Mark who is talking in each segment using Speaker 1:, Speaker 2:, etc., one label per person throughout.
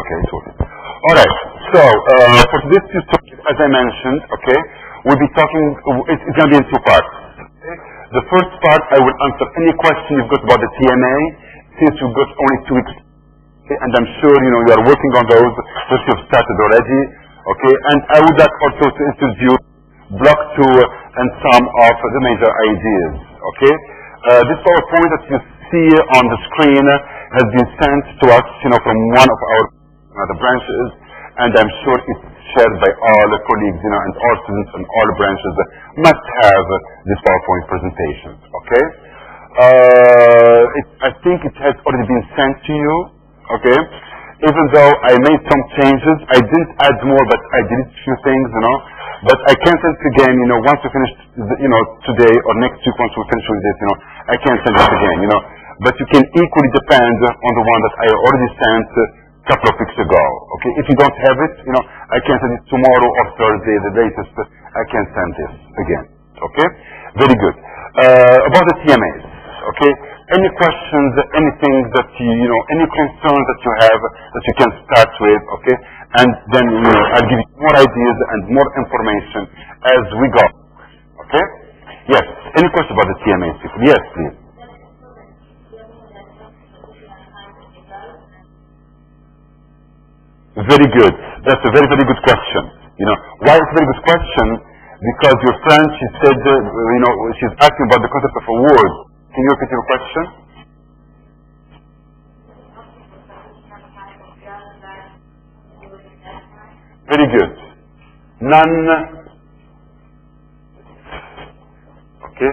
Speaker 1: Okay, sorry. All right. So for this tutorial, as I mentioned, okay, we'll be talking. It's going to be in two parts. Okay? The first part, I will answer any question you've got about the TMA, since you've got only 2 weeks, okay, and I'm sure you are working on those, which you've started already. Okay, and I would like also to introduce block 2 and some of the major ideas. Okay, this PowerPoint that you see on the screen has been sent to us, from one of our the branches, and I'm sure it's shared by all the colleagues, and all students and all the branches must have this PowerPoint presentation. Okay, I think it has already been sent to you. Okay, even though I made some changes, I didn't add more, but I did a few things, But I can send it again, once we finish, today or next week, once we finish with this, I can send it again, But you can equally depend on the one that I already sent a couple of weeks ago. Okay, if you don't have it, I can send it tomorrow or Thursday, the latest. I can send this again. Okay, very good. About the TMAs. Okay, any questions, anything that any concerns that you have that you can start with. Okay, and then I'll give you more ideas and more information as we go. Okay. Yes. Any question about the TMAs? Yes, please. Very good. That's a very, very good question. Why it's a very good question? Because your friend, she said, she's asking about the concept of a word. Can you repeat your question? Very good. None. Okay.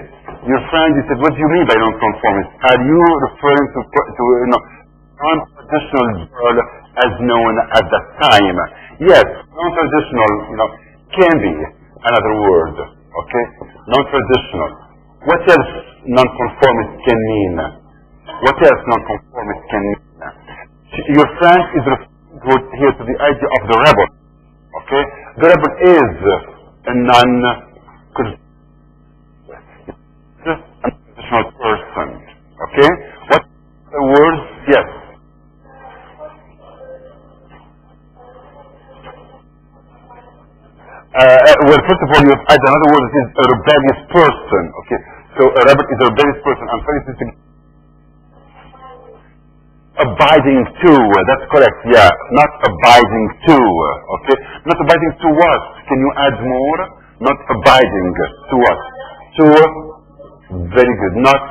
Speaker 1: Your friend, he said, what do you mean by non-conformist? Are you referring to non-traditional girl as known at that time? Yes, non-traditional, can be another word. Okay, non-traditional. What else non-conformist can mean? What else non-conformist can mean? Your friend is referring here to the idea of the rebel. Okay, the rebel is a non-traditional person. Okay, what the words? Yes. Well, first of all, you have added another word that is a rebellious person. Okay, so a rebel is a rebellious person. I'm sorry to say. Abiding to, that's correct, yeah. Not abiding to, okay? Not abiding to what? Can you add more? Not abiding to what? To, very good. Not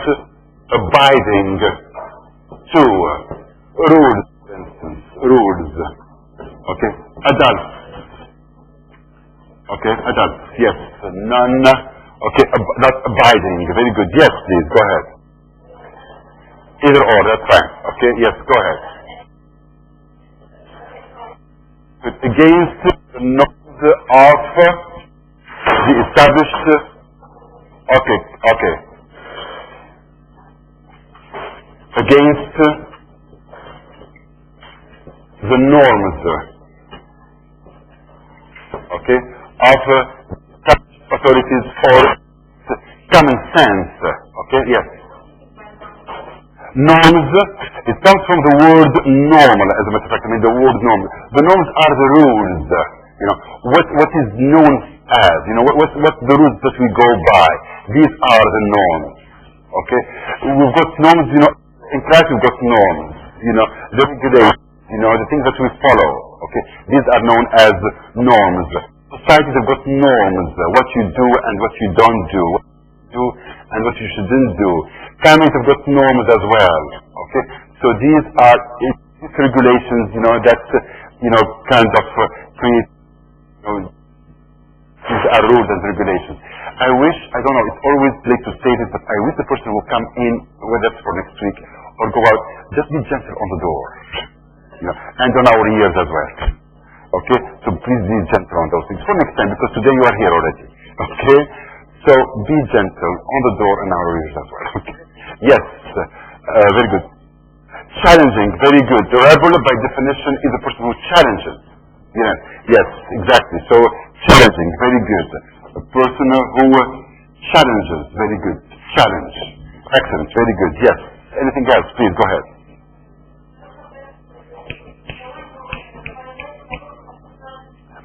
Speaker 1: abiding to rules, for instance. Rules. Okay? Adults. Okay, adults, yes. None, okay, not abiding. Very good. Yes, please, go ahead. Either or, that's fine. Okay, yes, go ahead. Against the norms of the established, okay. Against the norms, okay, of authorities for common sense, okay, yes. Norms, it comes from the word normal, as a matter of fact. I mean, the word norm. The norms are the rules. What is known as. What the rules that we go by. These are the norms. Okay? We've got norms, in class we've got norms. The regulations, the things that we follow. Okay? These are known as norms. Societies have got norms. What you do and what you don't do. What you do and what you shouldn't do. Families have got norms as well. Okay, so these are regulations, that kind of create. These are rules and regulations. I wish, I don't know, it's always late to say this, but I wish the person will come in with us for next week or go out. Just be gentle on the door, and on our ears as well. Okay, so please be gentle on those things for next time, because today you are here already. Okay, so be gentle on the door and our ears as well. Okay. Yes, very good. Challenging, very good. The rebel, by definition, is a person who challenges. Yes, exactly. So, challenging, very good. A person who challenges, very good. Challenge. Excellent, very good. Yes. Anything else? Please, go ahead.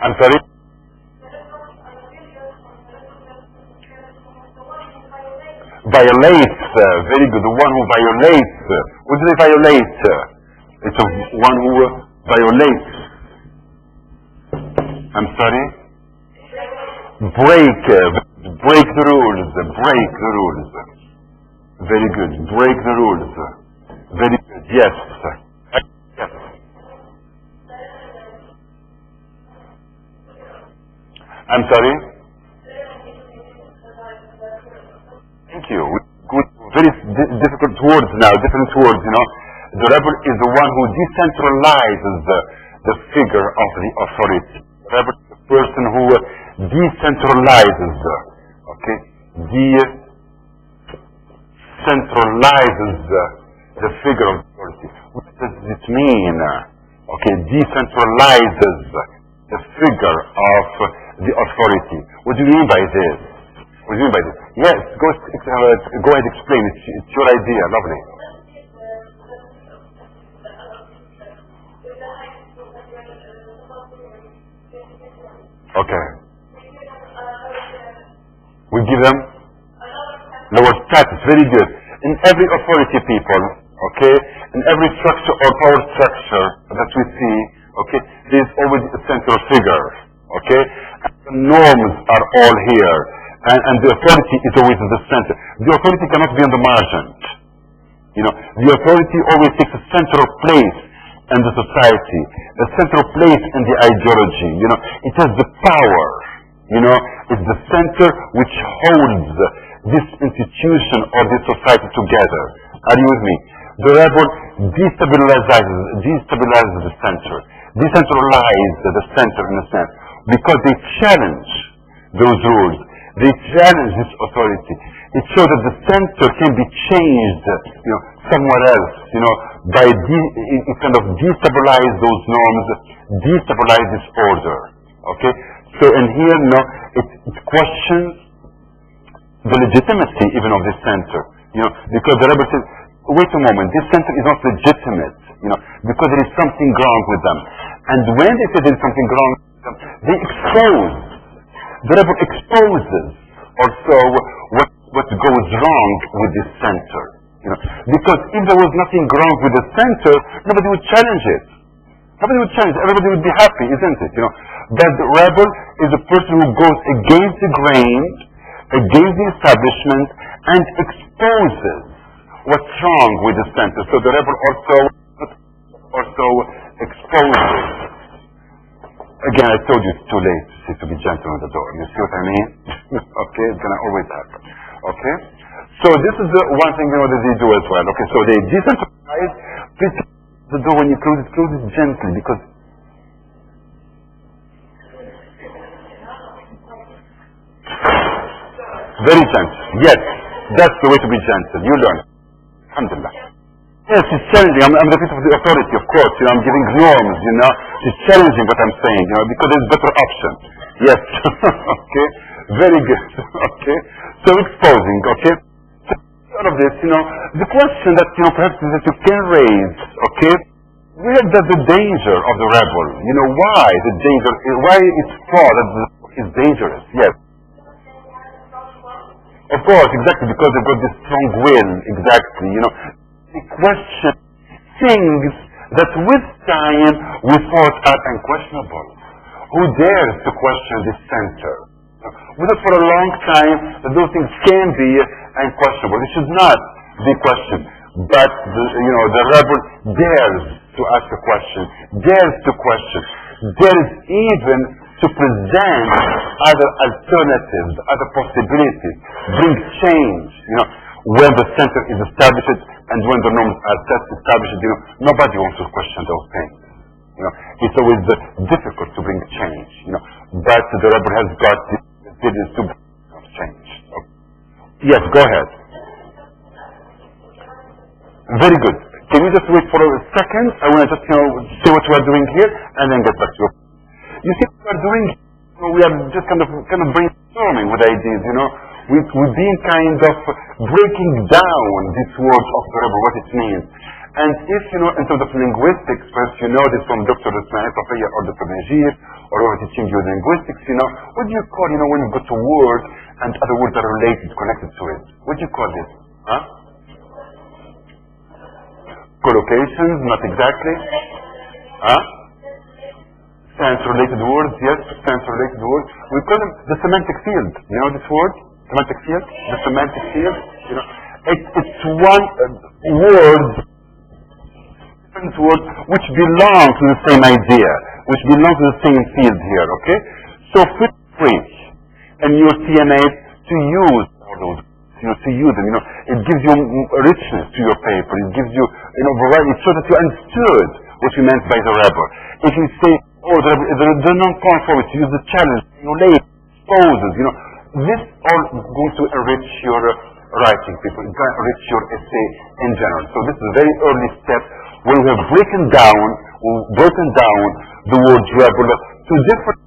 Speaker 1: I'm sorry? Violates, very good, the one who violates. What do they violate? It's a one who violates. I'm sorry? Break the rules, break the rules. Very good, break the rules. Very good, yes. Yes. I'm sorry? Thank you. Good, very difficult words now, different words, you know. The rebel is the one who decentralizes the figure of the authority. The rebel is the person who decentralizes, okay? Decentralizes the figure of authority. What does it mean? Okay, decentralizes the figure of the authority. What do you mean by this? What do you mean by this? Yes, go ahead, explain. It's your idea, lovely. Okay. We give them lower status. Very good. In every authority, people, okay, in every structure or power structure that we see, okay, there is always a central figure, okay, and the norms are all here, and the authority is always in the center. The authority cannot be on the margin. You know, the authority always takes a central place in the society, a central place in the ideology. You know, it has the power. You know, it's the center which holds this institution or this society together. Are you with me? The rebel destabilizes the center, decentralizes the center in a sense, because they challenge those rules. They challenge this authority. It shows that the center can be changed, you know, somewhere else, you know, by it kind of destabilize those norms, destabilize this order. Okay? So in here, you know, it questions the legitimacy even of this center, you know, because the rebel says, wait a moment, this center is not legitimate, you know, because there is something wrong with them. And when they say there is something wrong with them, they expose, the rebel exposes also what goes wrong with this center, you know, because if there was nothing wrong with the center, nobody would challenge it. Nobody would challenge it. Everybody would be happy, isn't it? You know, but the rebel is a person who goes against the grain, against the establishment, and exposes what's wrong with the center. So the rebel also exposes. Again, I told you it's too late to be gentle on the door. You see what I mean? Okay, it's gonna always happen. Okay? So this is the one thing, you know, that they do as well. Okay, so they decentralize. Please, the door when you close it gently, because very gentle. Yes, that's the way to be gentle. You learn. Alhamdulillah. Yes, it's challenging. I'm the face of the authority, of course. You know, I'm giving norms, you know. It's challenging what I'm saying, you know, because there's better option. Yes. Okay. Very good. Okay. So exposing, okay. So all of this, you know, the question that, you know, perhaps that you can raise, okay, where does the danger of the rebel? You know, why the danger, why it's thought that it's dangerous? Yes. Of course, exactly, because they've got this strong will, exactly, you know. They question things that with time we thought are unquestionable. Who dares to question this center? We thought for a long time that those things can be unquestionable. They should not be questioned. But, the rebel dares to ask a question, dares to question, dares even to present other alternatives, other possibilities, bring change, you know, when the center is established and when the norms are established, you know, nobody wants to question those things. You know, it's always difficult to bring change, you know, but the rebel has got the ability to bring change. Okay. Yes, go ahead. Very good. Can you just wait for a second? I want to just, say what we are doing here and then get back to you. You see what we are doing? We are just kind of brainstorming with ideas, you know. We've been kind of breaking down this word of the rebel, what it means. And if, in terms of linguistics, perhaps you know this from Dr. Ismail Tafiyya or Dr. Najir, or or we were teaching you the linguistics, what do you call, when you've got a word and other words are related, connected to it? What do you call this? Huh? Collocations, not exactly. Huh? Sense-related words, yes, sense-related words. We call them the semantic field. You know this word? Semantic field? The semantic field? It's one word, different word, which belong to the same idea, which belong to the same field here, okay? So feel free in your CMAs to use all those, to use them, It gives you richness to your paper. It gives you, variety, so that you understood what you meant by the rebel. If you say, the non-conformity, use the challenge, labels, poses, this all going to enrich your writing, people. It's going to enrich your essay in general. So this is a very early step when we have broken down the word rebel to different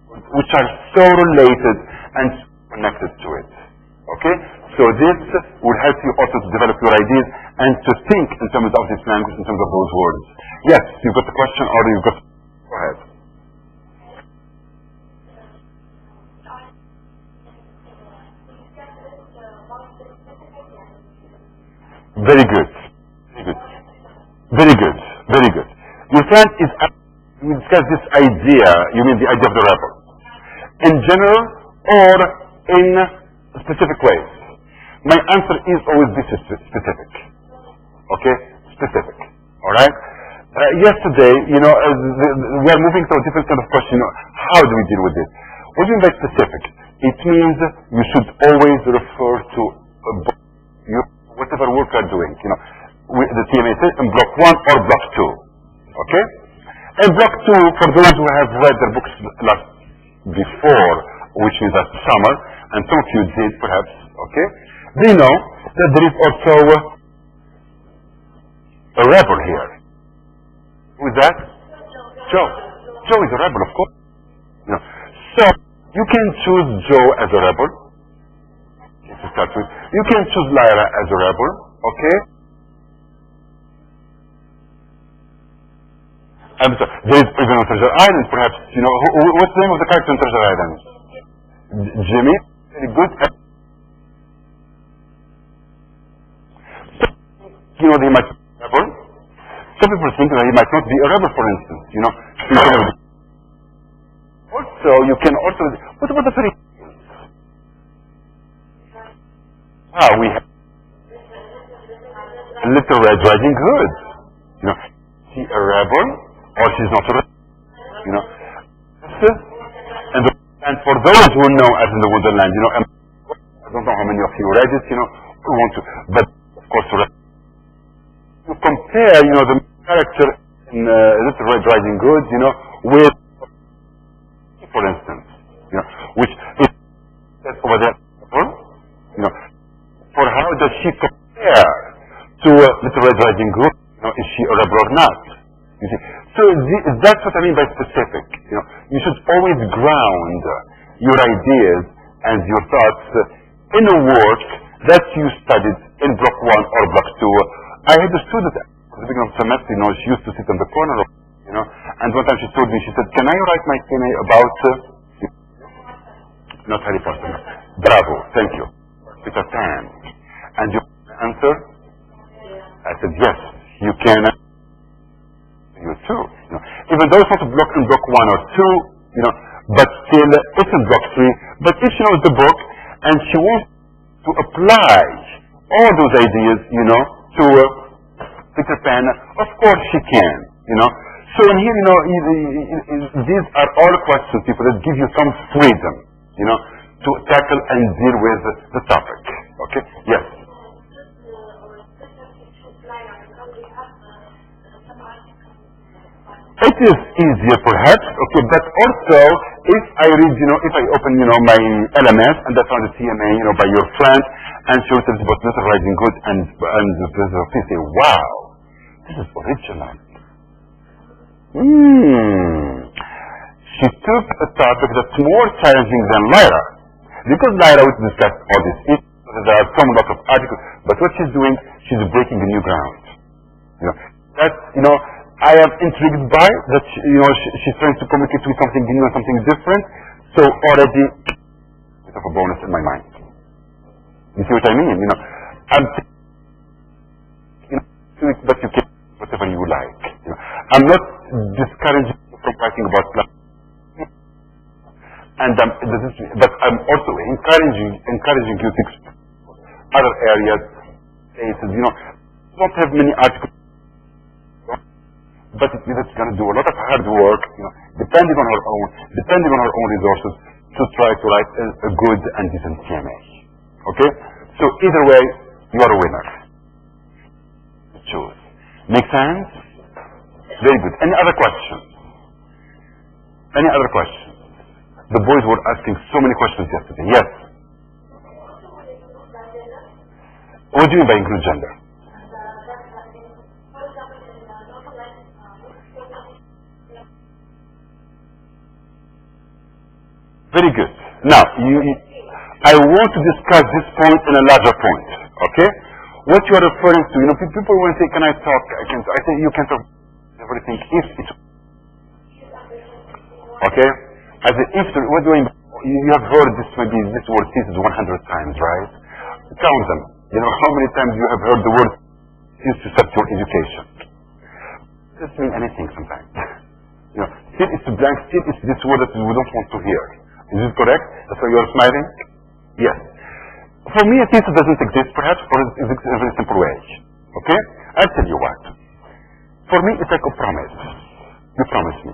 Speaker 1: words which are so related and connected to it. Okay? So this will help you also to develop your ideas and to think in terms of this language, in terms of those words. Yes, you've got a question or you've got... Go ahead. Very good. Very good. Very good. Very good. Your friend is... We discuss this idea, you mean the idea of the rebel, in general or in specific ways? My answer is always this is specific. Okay? Specific. Alright? Yesterday, we are moving to a different kind of question. How do we deal with this? What do you mean by specific? It means you should always refer to whatever work you are doing. The TMA says in block 1 or block 2. Okay? In block 2, for those who have read their books before, which means last summer, and some of you did perhaps, okay? They know that there is also a rebel here. Who is that? Joe. Joe is a rebel, of course. So, you can choose Joe as a rebel, to start with. You can choose Lyra as a rebel, okay? I'm sorry, there is even on Treasure Island, perhaps, what's the name of the character on Treasure Island? Jimmy, very good. He might be a rebel. Some people think that he might not be a rebel, for instance, Also, you can also, what about the fairy tales? We have Little Red Riding Hood. Is she a rebel? Or she's not a rebel? And for those who know as in the Wonderland, I don't know how many of you read it, who want to, but of course, you compare, the character in Little Red Riding Hood, with, for instance, which is over there, for how does she compare to Little Red Riding Hood? Is she a rebel or not? You see, so that's what I mean by specific. You should always ground your ideas and your thoughts in a work that you studied in block 1 or block 2. I had a student at the beginning of the semester, she used to sit in the corner, and one time she told me, she said, "Can I write my CMA about not Harry Potter?" Bravo, thank you. Peter Pan. And you answer? I said, yes, you can. You too. Even though it's not a block in block 1 or 2, but still it's in block 3. But if she knows the book and she wants to apply all those ideas, to Peter Pan, of course she can, So in here, these are all questions, people, that give you some freedom, to tackle and deal with the topic. Okay? Yes. It is easier perhaps, okay, but also if I read, if I open, my LMS and I found the CMA, by your friend, and she was about Little Riding Hood, and they say, wow, this is original. She took a topic that's more challenging than Lyra, because Lyra would discuss all this. There are some lot of articles, but what she's doing, she's breaking the new ground. That's, I am intrigued by that. She's trying to communicate with something new and something different. So already, a bit of a bonus in my mind. You see what I mean? I'm but you can whatever you like. I'm not discouraging you from writing about life. And but I'm also encouraging you to explore other areas, places. Don't have many articles, but it's going to do a lot of hard work, depending on her own resources, to try to write a good and decent CMA. Okay? So either way, you are a winner. Choose. Make sense? Very good. Any other questions? Any other questions? The boys were asking so many questions yesterday. Yes. What do you mean by include gender? Very good. Now, I want to discuss this point in a larger point. Okay? What you are referring to, people will say, can I talk? I say, you can talk everything if it's... Okay? As if, what do I mean? You have heard this word thesis 100 times, right? Count them. How many times you have heard the word thesis to set your education? It doesn't mean anything sometimes. Still it's blank, still it's this word that we don't want to hear. Is it correct? That's why you are smiling? Yes. For me, a thesis doesn't exist, perhaps, or it exists in a very simple way. Okay? I'll tell you what. For me, it's like a promise. You promise me.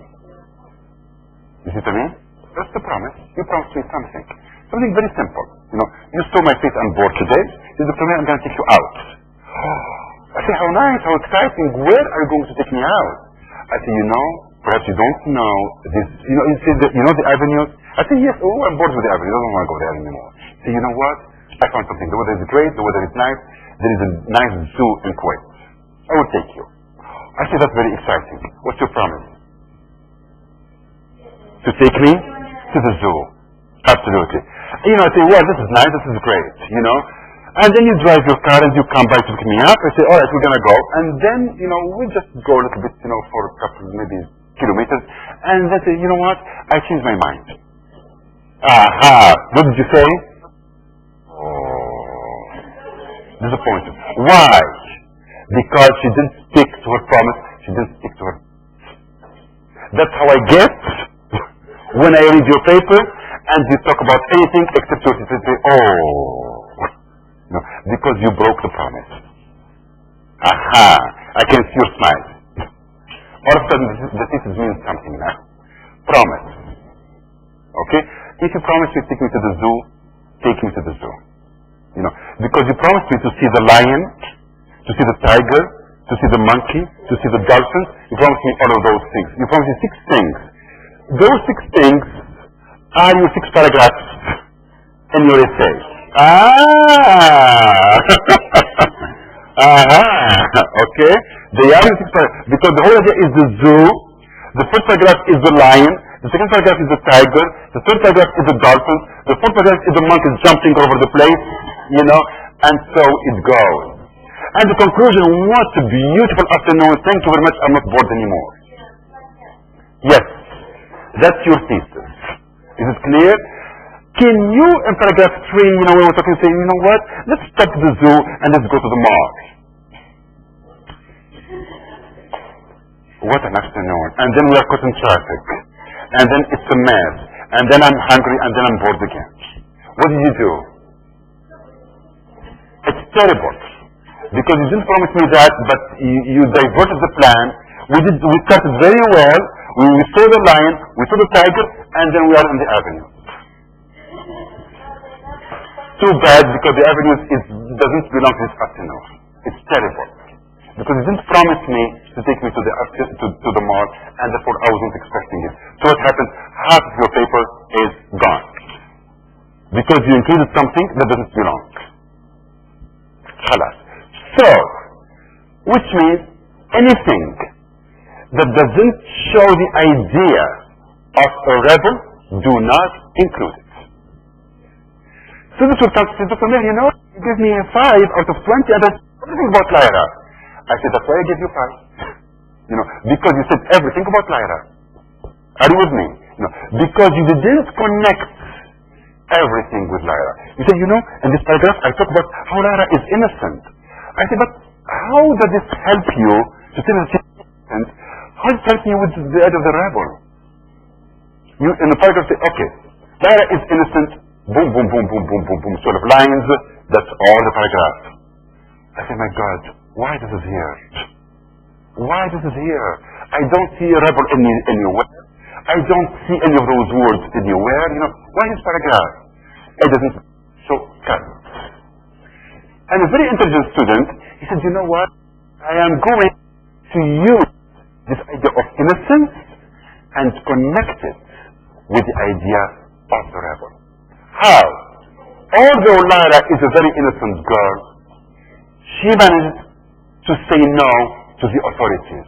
Speaker 1: You see what I mean? That's the promise. You promise me something. Something very simple. You saw my face on board today. You said, I'm going to take you out. I say, how nice, how exciting. Where are you going to take me out? I say, perhaps you don't know this. You say, the avenues? I say, yes, I'm bored with the avenue. I don't want to go there anymore. So you know what? I found something. The weather is great. The weather is nice. There is a nice zoo in Kuwait. I will take you. I say, that's very exciting. What's your promise? To take me to the zoo. Absolutely. I say, well, this is nice. This is great. And then you drive your car and you come by to pick me up. I say, all right, we're going to go. And then, we just go a little bit, for a couple, maybe kilometers. And then say, you know what? I changed my mind. Aha. What did you say? Oh. Disappointed. Why? Because she didn't stick to her promise. She didn't stick to her. That's how I get when I read your paper and you talk about anything except what you say, because you broke the promise. Aha! I can see your smile. All of a sudden, the thesis means something now. Promise. Okay? If you promise me to take me to the zoo, take me to the zoo. Because you promised me to see the lion, to see the tiger, to see the monkey, to see the dolphins. You promised me all of those things. You promised me 6 things. Those 6 things are your 6 paragraphs in your essay. Okay? They are your 6 paragraphs. Because the whole idea is the zoo. The first paragraph is the lion. The second paragraph is the tiger. The third paragraph is the dolphin. The fourth paragraph is the monkey jumping all over the place. And so it goes. And the conclusion, what a beautiful afternoon. Thank you very much. I'm not bored anymore. Yes. That's your thesis. Is it clear? Can you, in paragraph 3, when we're talking, say, you know what? Let's stop the zoo and let's go to the mall. What an afternoon. And then we are caught in traffic. And then it's a mess. And then I'm hungry and then I'm bored again. What did you do? It's terrible. Because you didn't promise me that, but you diverted the plan. We started very well. We saw the lion, we saw the tiger, and then we are in the avenue. Too bad, because the avenue doesn't belong to this afternoon. It's terrible. Because you didn't promise me to take me to the mall, and therefore I wasn't expecting it. So what happens? Half of your paper is gone. Because you included something that doesn't belong. Khalas. So, which means anything that doesn't show the idea of a rebel, do not include it. So this will talk to Dr. Maher, you give me a 5 out of 20, and that's everything about Lyra. I said, that's why I give you 5. Because you said everything about Lyra. Are you with me? Because you didn't connect everything with Lyra. You said, in this paragraph I talk about how Lyra is innocent. I said, but how does this help you to tell us she's innocent? How does it help you with the edge of the rebel? You in the paragraph say, okay, Lyra is innocent, boom, boom, boom, boom, boom, boom, boom, sort of lines, that's all the paragraph. I said, my God, why this is here? Why this is here? I don't see a rebel anywhere. I don't see any of those words anywhere. Why this paragraph? It doesn't. So, cut. And a very intelligent student, he said, you know what? I am going to use this idea of innocence and connect it with the idea of the rebel. How? Although Lyra is a very innocent girl, she managed to say no to the authorities.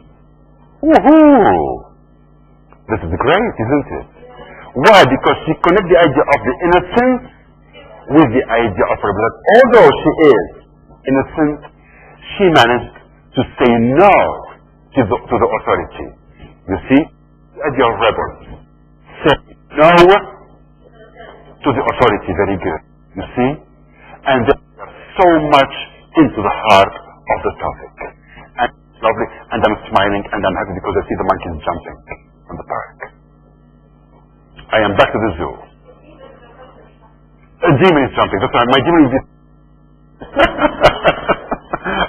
Speaker 1: Woohoo! This is great, isn't it? Why? Because she connects the idea of the innocence with the idea of her blood. Although she is innocent, she managed to say no to the authority. You see? The idea of rebel. Say no to the authority. Very good. You see? And they are so much into the heart of the topic. And it's lovely. And I'm smiling and I'm happy because I see the monkeys jumping on the park. I am back to the zoo. A demon is jumping. That's right. My demon will be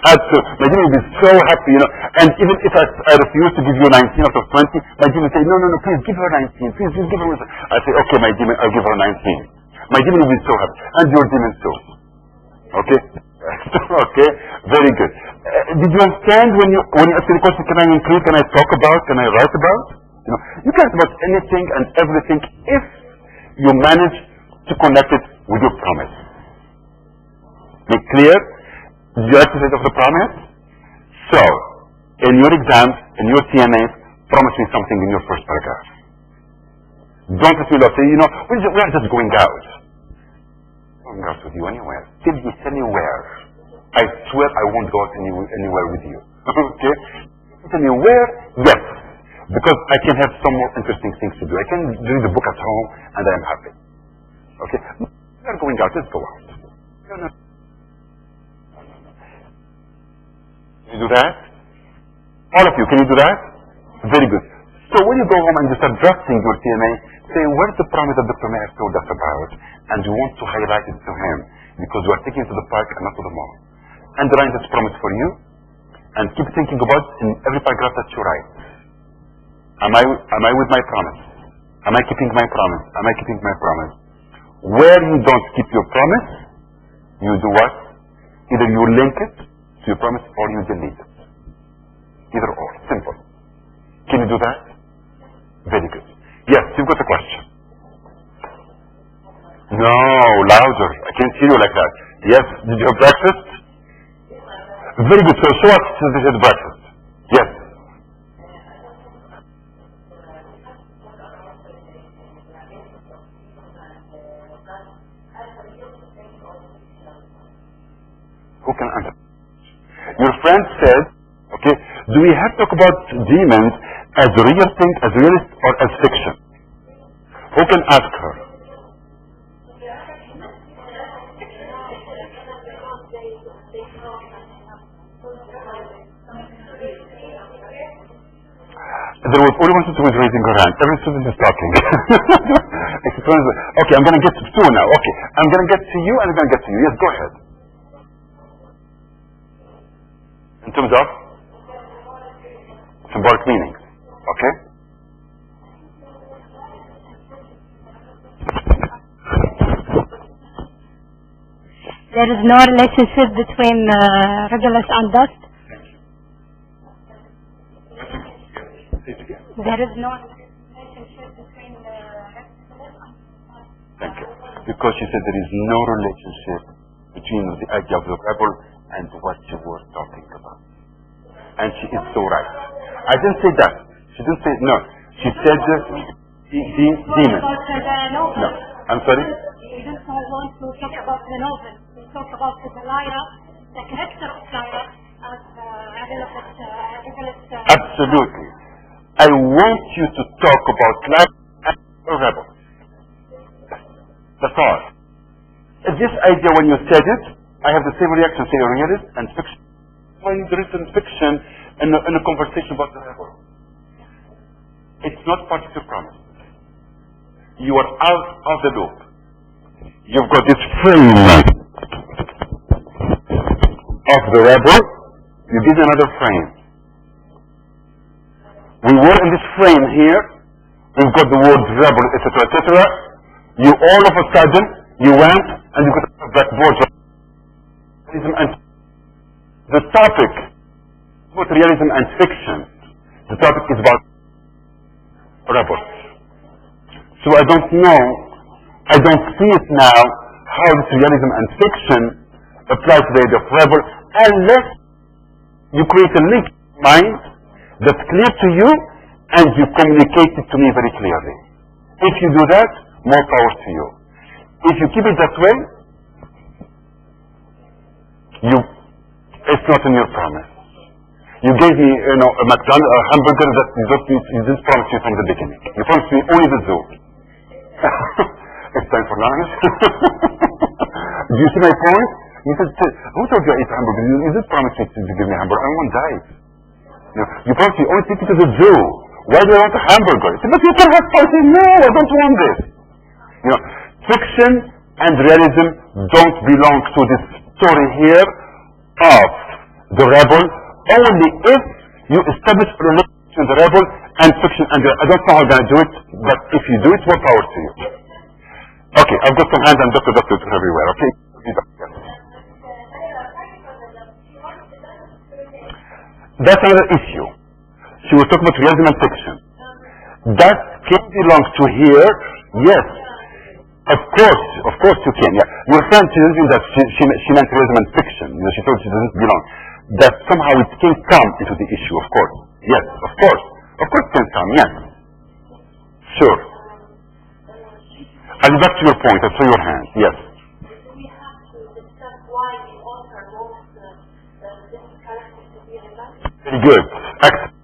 Speaker 1: my demon will be so happy, And even if I refuse to give you 19 out of 20, my demon will say, no, please give her 19. Please give her. I say, okay, my demon, I'll give her 19. My demon will be so happy. And your demon too. Okay? Okay? Very good. Did you understand when you ask the question, can I include, can I talk about, can I write about? You can write about anything and everything if you manage to connect it with your promise. Make clear the exercise of the promise. So, in your exams, in your TNAs, promise me something in your first paragraph. Don't let me say, we are just going out. I'm going out with you anywhere. Tell me anywhere. I swear I won't go out anywhere with you. Okay? Tell me where? Yes. Because I can have some more interesting things to do. I can read the book at home and I am happy. Okay? We are going out. Let's go out. No. Can you do that? All of you, can you do that? Very good. So when you go home and you start drafting your TMA, say, where's the promise that Dr. Maher told us about? And you want to highlight it to him because you are taking it to the park and not to the mall. Underline this promise for you and keep thinking about it in every paragraph that you write. Am I with my promise? Am I keeping my promise? Am I keeping my promise? Where you don't keep your promise, you do what? Either you link it to your promise or you delete it. Either or. Simple. Can you do that? Very good. Yes, you've got a question. No, louder. I can't hear you like that. Yes, did you have breakfast? Very good. So show us since you had breakfast. Yes. Who can answer? Your friend said, okay, do we have to talk about demons as a real thing, as realist, or as fiction? Who can ask her? There was only one student who was raising her hand. Every student is talking. Okay, I'm going to get to two now. Okay, I'm going to get to you and I'm going to get to you. Yes, go ahead. In terms of symbolic meaning. Okay?
Speaker 2: There is no relationship between Regulus and dust. There is no relationship between Regulus and dust.
Speaker 1: Thank you. Because she said there is no relationship between the idea of the rebel and what you were talking about. And she is so right. I didn't say that. She didn't say, no. She said demon. No. I'm sorry?
Speaker 2: We don't want to talk about the novel. We talk about the Lyra, the character of Lyra,
Speaker 1: Absolutely. I want you to talk about life and rebels. That's all. This idea, when you said it, I have the same reaction, say realist and fiction. When there is fiction in a conversation about the rebel, it's not part of your promise. You are out of the loop. You've got this frame of the rebel. You give another frame. We were in this frame here. We've got the word rebel, etc., etc. You all of a sudden, you went and you got a blackboard. And the topic, about realism and fiction, the topic is about rebels. So I don't know, I don't see it now how this realism and fiction applies to the idea of rebel, unless you create a link in your mind that's clear to you and you communicate it to me very clearly. If you do that, more power to you. If you keep it that way, it's not in your promise. You gave me, a McDonald's, a hamburger that you didn't promise me from the beginning. You promised me only the zoo. It's time for lunch. Do you see my point? You said, who told you I eat hamburger? You did promise me to give me a hamburger. I won't die. You promised me only take me to the zoo. Why do I want a hamburger? I said, but you can have spicy. No, I don't want this. Fiction and realism don't belong to this story here of the rebel, only if you establish a relationship between the rebel and fiction. And I don't know how I'm going to do it, but if you do it, more power to you. Okay, I've got some hands and doctors everywhere, okay? That's another issue. She was talking about realism and fiction. That can belong to here, yes. Of course you can. Yeah. Your friend, she didn't mean that she meant realism and fiction. She thought she doesn't belong. That somehow it can come into the issue, of course. Yes, of course. Of course it can come, yes. Sure. I'll be back to your point. I saw your hand. Yes.
Speaker 3: We have to discuss why the author wants this character to be realized.
Speaker 1: Very good. Excellent.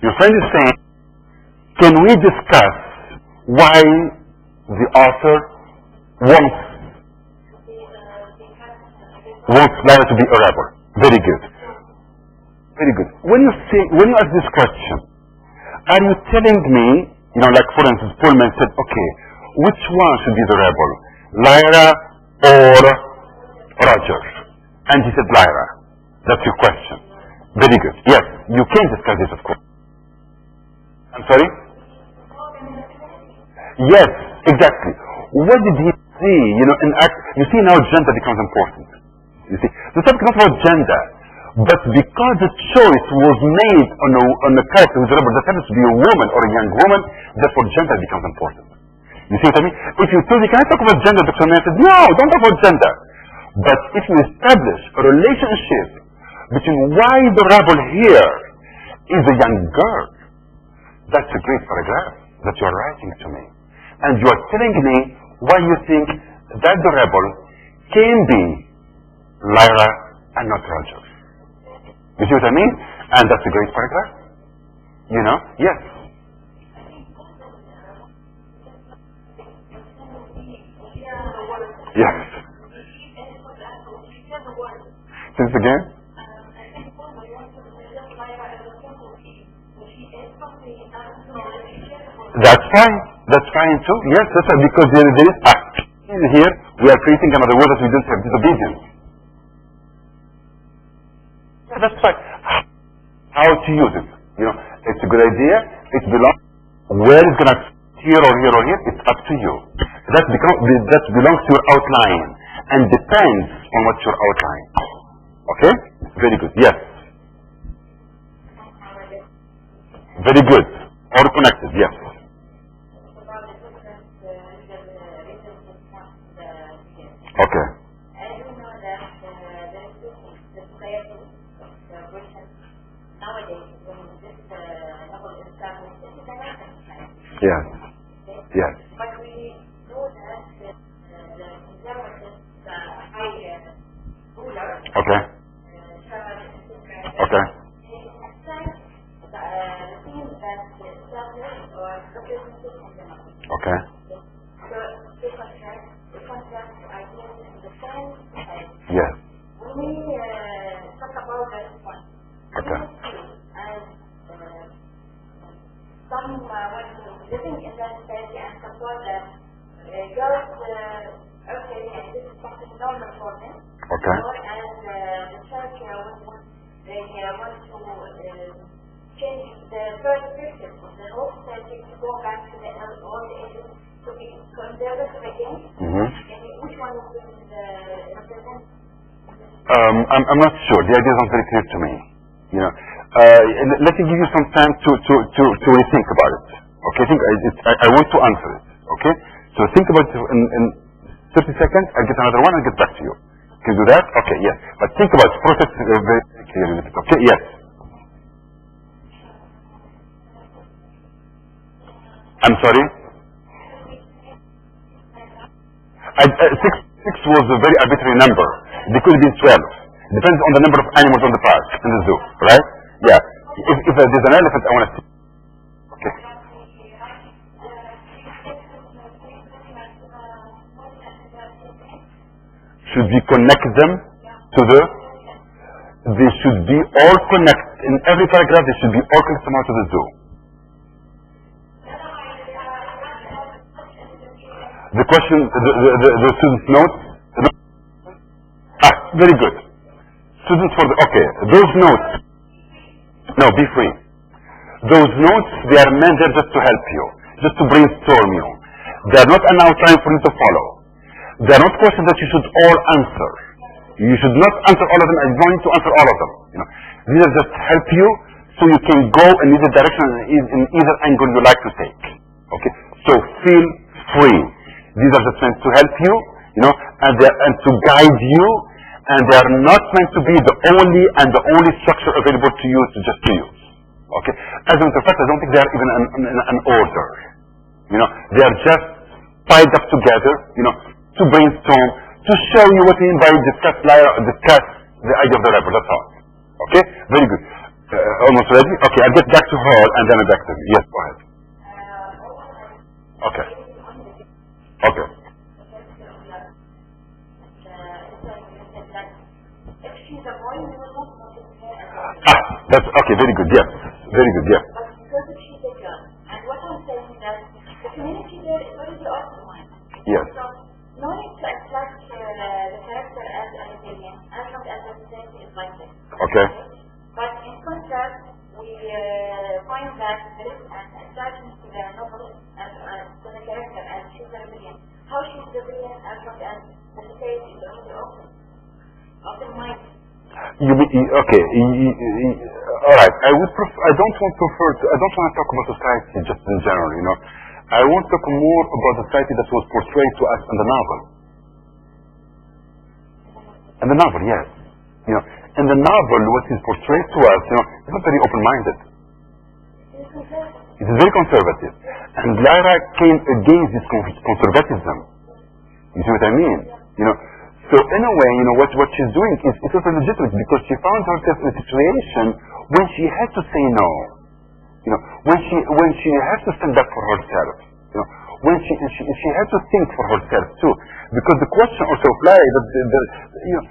Speaker 1: Your friend is saying, can we discuss why the author wants Lara to be a rebel? Very good. Very good. When you ask this question, are you telling me, like for instance, Pullman said, okay, which one should be the rebel? Lyra or Roger? And he said Lyra. That's your question. Very good. Yes, you can discuss this, of course. I'm sorry? Yes, exactly. What did he see? You see now gender becomes important. You see, the topic is not about gender, but because the choice was made on a character who's a rebel that happens to be a woman or a young woman, therefore gender becomes important. You see what I mean? If you told me, can I talk about gender? Dr. Mann said, no, don't talk about gender. But if you establish a relationship between why the rebel here is a young girl, that's a great paragraph that you are writing to me. And you are telling me why you think that the rebel can be Lyra and not Roger. You see what I mean? And that's a great paragraph. Yes. Yes. Say this again? That's fine. That's fine too. Yes, that's fine. Because there is here we are creating another word that we don't have, disobedience. Yeah, that's fine. How to use it? It's a good idea. It belongs. Where it's gonna here or here or here, it's up to you. That belongs to your outline and depends on what's your outline. Okay? Very good. Yes. Very good. Or connected. Yes. Okay.
Speaker 3: I do know that there is the society of Britain nowadays when this novel is established, this is a Western society.
Speaker 1: Yes. Yes.
Speaker 3: But we know that the conservative high ruler,
Speaker 1: Okay.
Speaker 3: Shah or representation in the knowledge.
Speaker 1: Okay.
Speaker 3: So the contrast ideas in the same society.
Speaker 1: Yes.
Speaker 3: When we talk about the response,
Speaker 1: Okay.
Speaker 3: we see as someone living in that society and support them, girls, okay, and this is something normal for them.
Speaker 1: Okay.
Speaker 3: Or as the church they want to change the perspective of the whole society to go back to the old ages, to be conservative again. Which one is going to represent?
Speaker 1: I'm not sure. The idea is not very clear to me. You know, let me give you some time to really think about it. Okay, I want to answer it. Okay, so think about it in 30 seconds. I'll get another one and get back to you. Can you do that? Okay, yes. But think about it. Process very clearly. Okay, yes. I'm sorry. Six was a very arbitrary number. They could have been 12. Depends on the number of animals on the park in the zoo, right? Yeah. If there's an elephant, I want to see. Okay. Should we connect them to the? They should be all connected. In every paragraph, they should be all connected somehow to the zoo. The question, the students' notes. Very good. Students for the, okay, those notes, no, be free. Those notes, they are meant there just to help you, just to brainstorm you. They are not an outline for you to follow. They are not questions that you should all answer. You should not answer all of them. I don't want you to answer all of them. You know, these are just help you so you can go in either direction in either angle you like to take. Okay, so feel free. These are just meant to help you, you know, and to guide you. And they are not meant to be the only structure available to you to just to use. Okay? As a matter of fact, I don't think they are even an order. You know, they are just piled up together, you know, to brainstorm, to show you what we mean by discuss the idea of the rebel. That's all. Okay? Very good. Almost ready? Okay, I'll get back to her and then back to you. Yes, go ahead. Okay. Okay. That's okay, very good, yes. Very good, yes.
Speaker 3: But because if she's a girl, and what I'm saying is that the community there is already optimized.
Speaker 1: Yes.
Speaker 3: So, no need to attract the character as an Italian, as long as the society is like this.
Speaker 1: Okay.
Speaker 3: But in contrast, we find that there is an attraction to the novel, to the character as she's a Italian. How she's a Italian as long as the society is already open-minded.
Speaker 1: You mean, okay, all right. I don't want to talk about society just in general, you know. I want to talk more about the society that was portrayed to us in the novel. In the novel, yes. You know, in the novel, what is portrayed to us, you know, is not very open-minded. It is very conservative. And Lyra came against this conservatism. You see what I mean? You know. So in a way, you know, what she's doing is also legitimate because she found herself in a situation when she had to say no. You know, when she has to stand up for herself. You know, when she had to think for herself too. Because the question also applies that you know,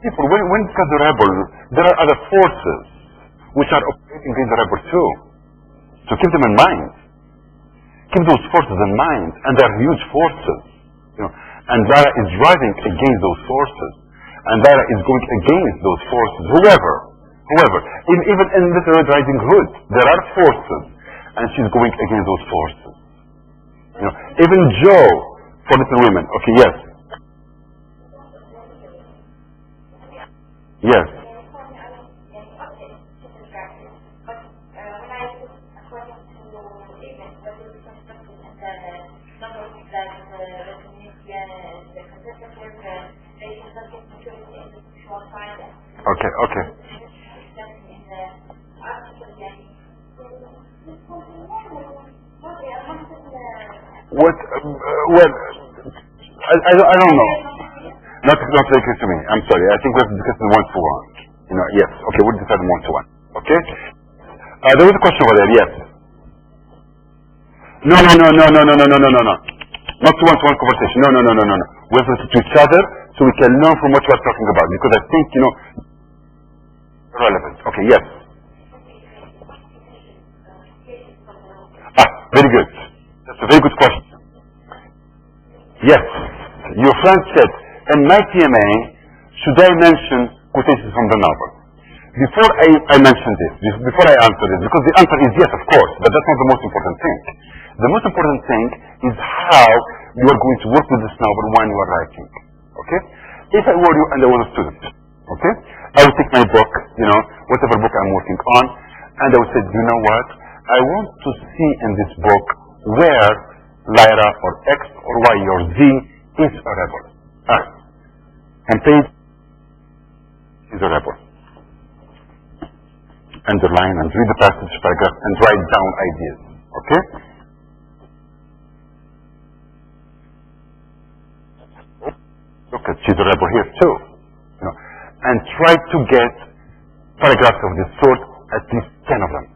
Speaker 1: people when it comes to rebel, there are other forces which are operating against the rebel too. So keep them in mind. Keep those forces in mind, and they are huge forces. You know. And Lara is driving against those forces. And Lara is going against those forces. Whoever. Even in Little Red Riding Hood, there are forces. And she's going against those forces. You know, even Joe, for Little Women. Okay, yes. Yes. Okay. What? Well, I don't know. Not very clear to me. I'm sorry. I think we have to discuss it one-to-one. You know, yes. Okay, we'll decide one-to-one. Okay. There was a question over there. Yes. No. Not one-to-one conversation. No. We have to listen to each other so we can learn from what we are talking about. Because I think, relevant. Okay, yes. Very good. That's a very good question. Yes. Your friend said, in my TMA, should I mention quotations from the novel? Before I mention this, before I answer this, because the answer is yes, of course, but that's not the most important thing. The most important thing is how you are going to work with this novel when you are writing. Okay? If I were you and I was a student, okay, I would take my book, whatever book I'm working on, and I would say, you know what? I want to see in this book where Lyra or X or Y or Z is a rebel. And page is a rebel. Underline and read the passage paragraph and write down ideas. Okay? Look at she's a rebel here too. And try to get paragraphs of this sort, at least 10 of them.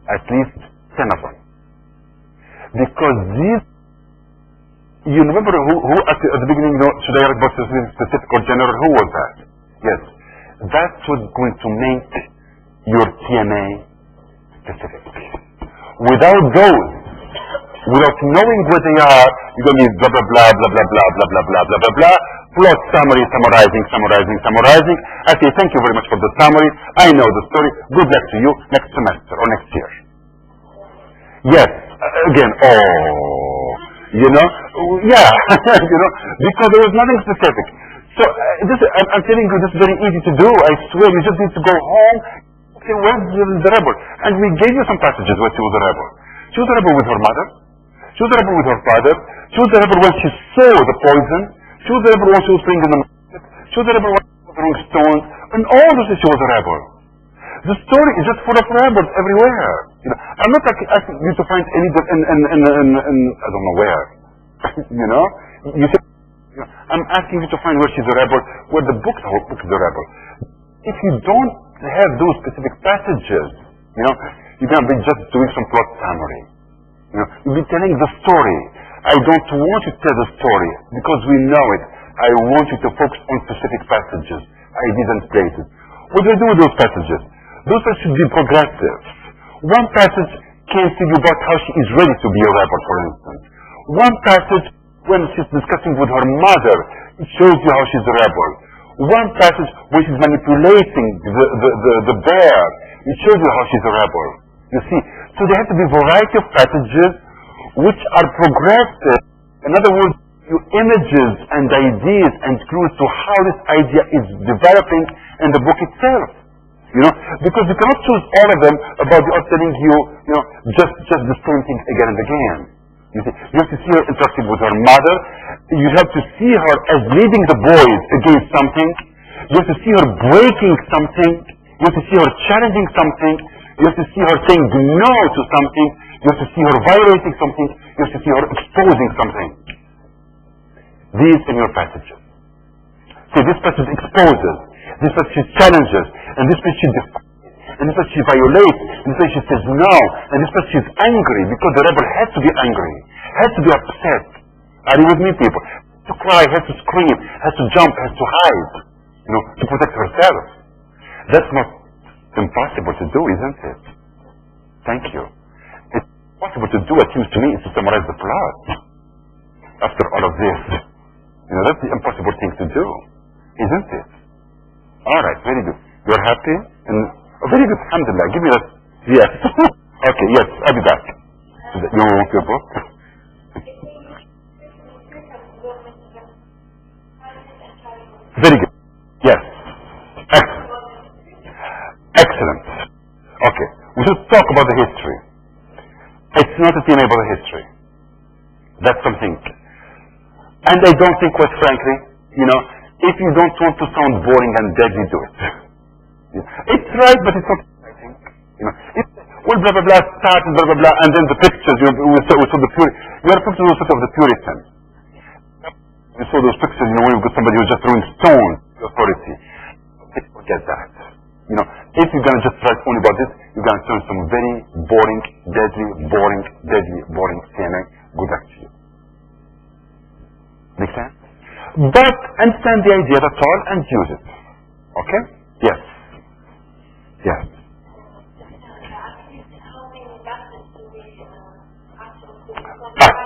Speaker 1: At least 10 of them. Because these, you remember who at the beginning, should I write about specific or general? Who was that? Yes. That's what's going to make your TMA specific. Without those, without knowing where they are, you're going to be blah, blah, blah, blah, blah, blah, blah, blah, blah, blah, blah, blah, plot summary, summarizing. Okay, thank you very much for the summary. I know the story. Good luck to you next semester or next year. Yes, again, yeah, because there was nothing specific. So, I'm telling you, this is very easy to do. I swear, you just need to go home. Okay, where's the rebel? And we gave you some passages where she was a rebel. She was a rebel with her mother. She was a rebel with her father. She was a rebel when she saw the poison. She was a rebel when she was playing in the market. She was a rebel when she was throwing stones. And all those she was a rebel. The story is just full of rebels everywhere. I'm not asking you to find any in I don't know where. You say, I'm asking you to find where she's a rebel, where the whole book is a rebel. If you don't have those specific passages, you're going to be just doing some plot summary. You'll be telling the story. I don't want you to tell the story because we know it. I want you to focus on specific passages, ideas and places. What do I do with those passages? Those passages should be progressive. One passage can tell you about how she is ready to be a rebel, for instance. One passage, when she's discussing with her mother, it shows you how she's a rebel. One passage when she's manipulating the bear, it shows you how she's a rebel. You see, so there has to be a variety of passages which are progressive. In other words, you images and ideas and clues to how this idea is developing in the book itself. Because you cannot choose all of them about the author telling you, just the same thing again and again. You see, you have to see her interacting with her mother. You have to see her as leading the boys against something. You have to see her breaking something. You have to see her challenging something. You have to see her saying no to something. You have to see her violating something. You have to see her exposing something. These in your passages. See, this passage exposes. This passage challenges. And this passage defies. And this passage violates. And this passage says no. And this passage is angry because the rebel has to be angry. Has to be upset. Are you with me, people? Has to cry, has to scream, has to jump, has to hide. To protect herself. That's not impossible to do, isn't it? Thank you. It's possible to do, it seems to me, is to summarize the plot. After all of this. That's the impossible thing to do. Isn't it? Alright, very good. You're happy? Very good, alhamdulillah. Give me that. Yes. Okay, yes, I'll be back. You want your book? Very good. Yes. Excellent. Okay. We should talk about the history. It's not a theme about the history. That's something. And I don't think, quite frankly, if you don't want to sound boring and deadly, do it. It's right, but it's not, I think. Well, blah, blah, blah, start, blah, blah, blah, and then the pictures, we saw the Puritan. You are pictures also of the Puritan. You saw those pictures, when you've got somebody who's just throwing stones to authority. Forget that. You know, if you're gonna just write only about this, you're gonna turn some very boring, deadly, boring CMA. Good luck to you. Make sense? But understand the idea, that's all, and use it. Okay? Yes. Yes.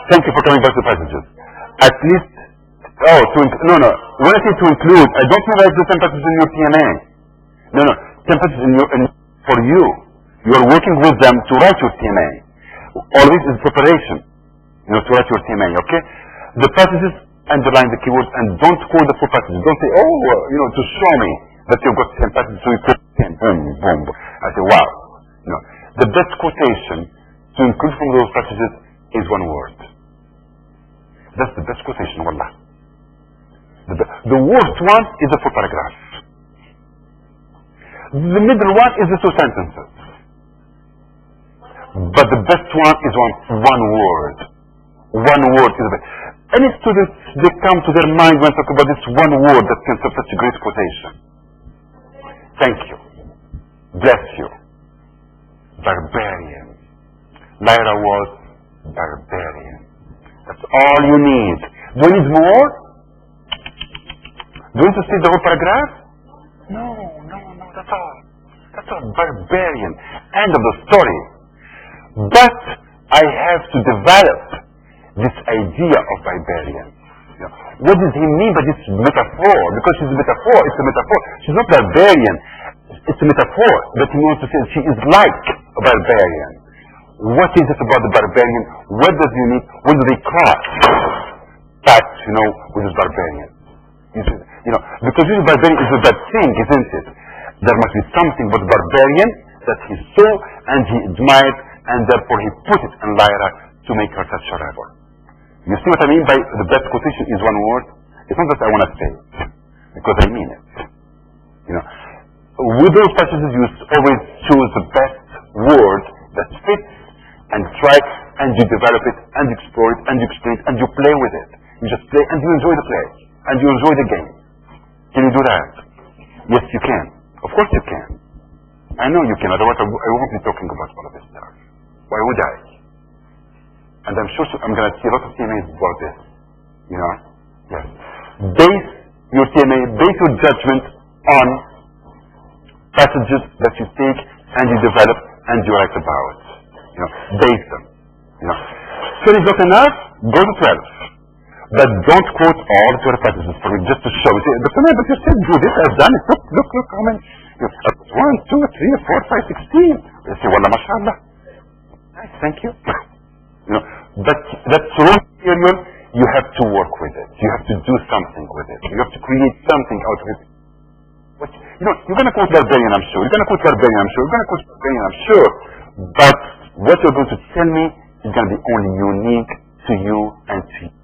Speaker 1: Thank you for coming back to the passages. At least, no. When I say to include, I don't mean like the 10 passages in your TMA. No. 10 passages for you. You are working with them to write your TMA. Always is preparation, to write your TMA, okay? The passages, underline the keywords, and don't quote the full passages. Don't say, to show me that you've got 10 passages, so you quote 10, boom. I say, wow. The best quotation to include from those passages is one word. That's the best quotation, wallah. The worst one is the full paragraph. The middle one is the 2 sentences. But the best one is one word. One word is the best. Any students, they come to their mind when talk about this one word that can have such a great quotation. Thank you. Bless you. Barbarian. Lyra was barbarian. That's all you need. Do you need more? Do you need to see the whole paragraph? No, that's all. That's all. Barbarian. End of the story. But I have to develop this idea of barbarian. What does he mean by this metaphor? Because she's a metaphor. It's a metaphor. She's not barbarian. It's a metaphor that he wants to say she is like a barbarian. What is it about the barbarian? What does he need? When do they cross that, with this barbarian? Because this barbarian is a bad thing, isn't it? There must be something about barbarian that he saw and he admired, and therefore he put it in Lyra to make her such a rebel. You see what I mean by the best quotation is one word? It's not that I want to say it, because I mean it. With those passages, you always choose the best word that fits, and try, and you develop it, and you explore it, and you explain it, and you play with it. You just play, and you enjoy the play, and you enjoy the game. Can you do that? Yes, you can. Of course you can. I know you can, otherwise I won't be talking about all of this stuff. Why would I? And I'm sure I'm going to see a lot of TMAs about this. Yes. Base your TMA, base your judgment on passages that you take and you develop and you write about. Base them. 10 is not enough, go to 12. But don't quote all 12 passages for me just to show. You say, but you said do this, I've done it. Look how many. 1, 2, 3, 4, 5, 16. You say, wallah, mashallah. Nice, thank you. But that's raw material, you have to work with it. You have to do something with it. You have to create something out of it. You're going to quote barbarian, I'm sure. You're going to quote barbarian, I'm sure. You're going to quote barbarian, I'm sure. But what you're going to tell me is going to be only unique to you and to you.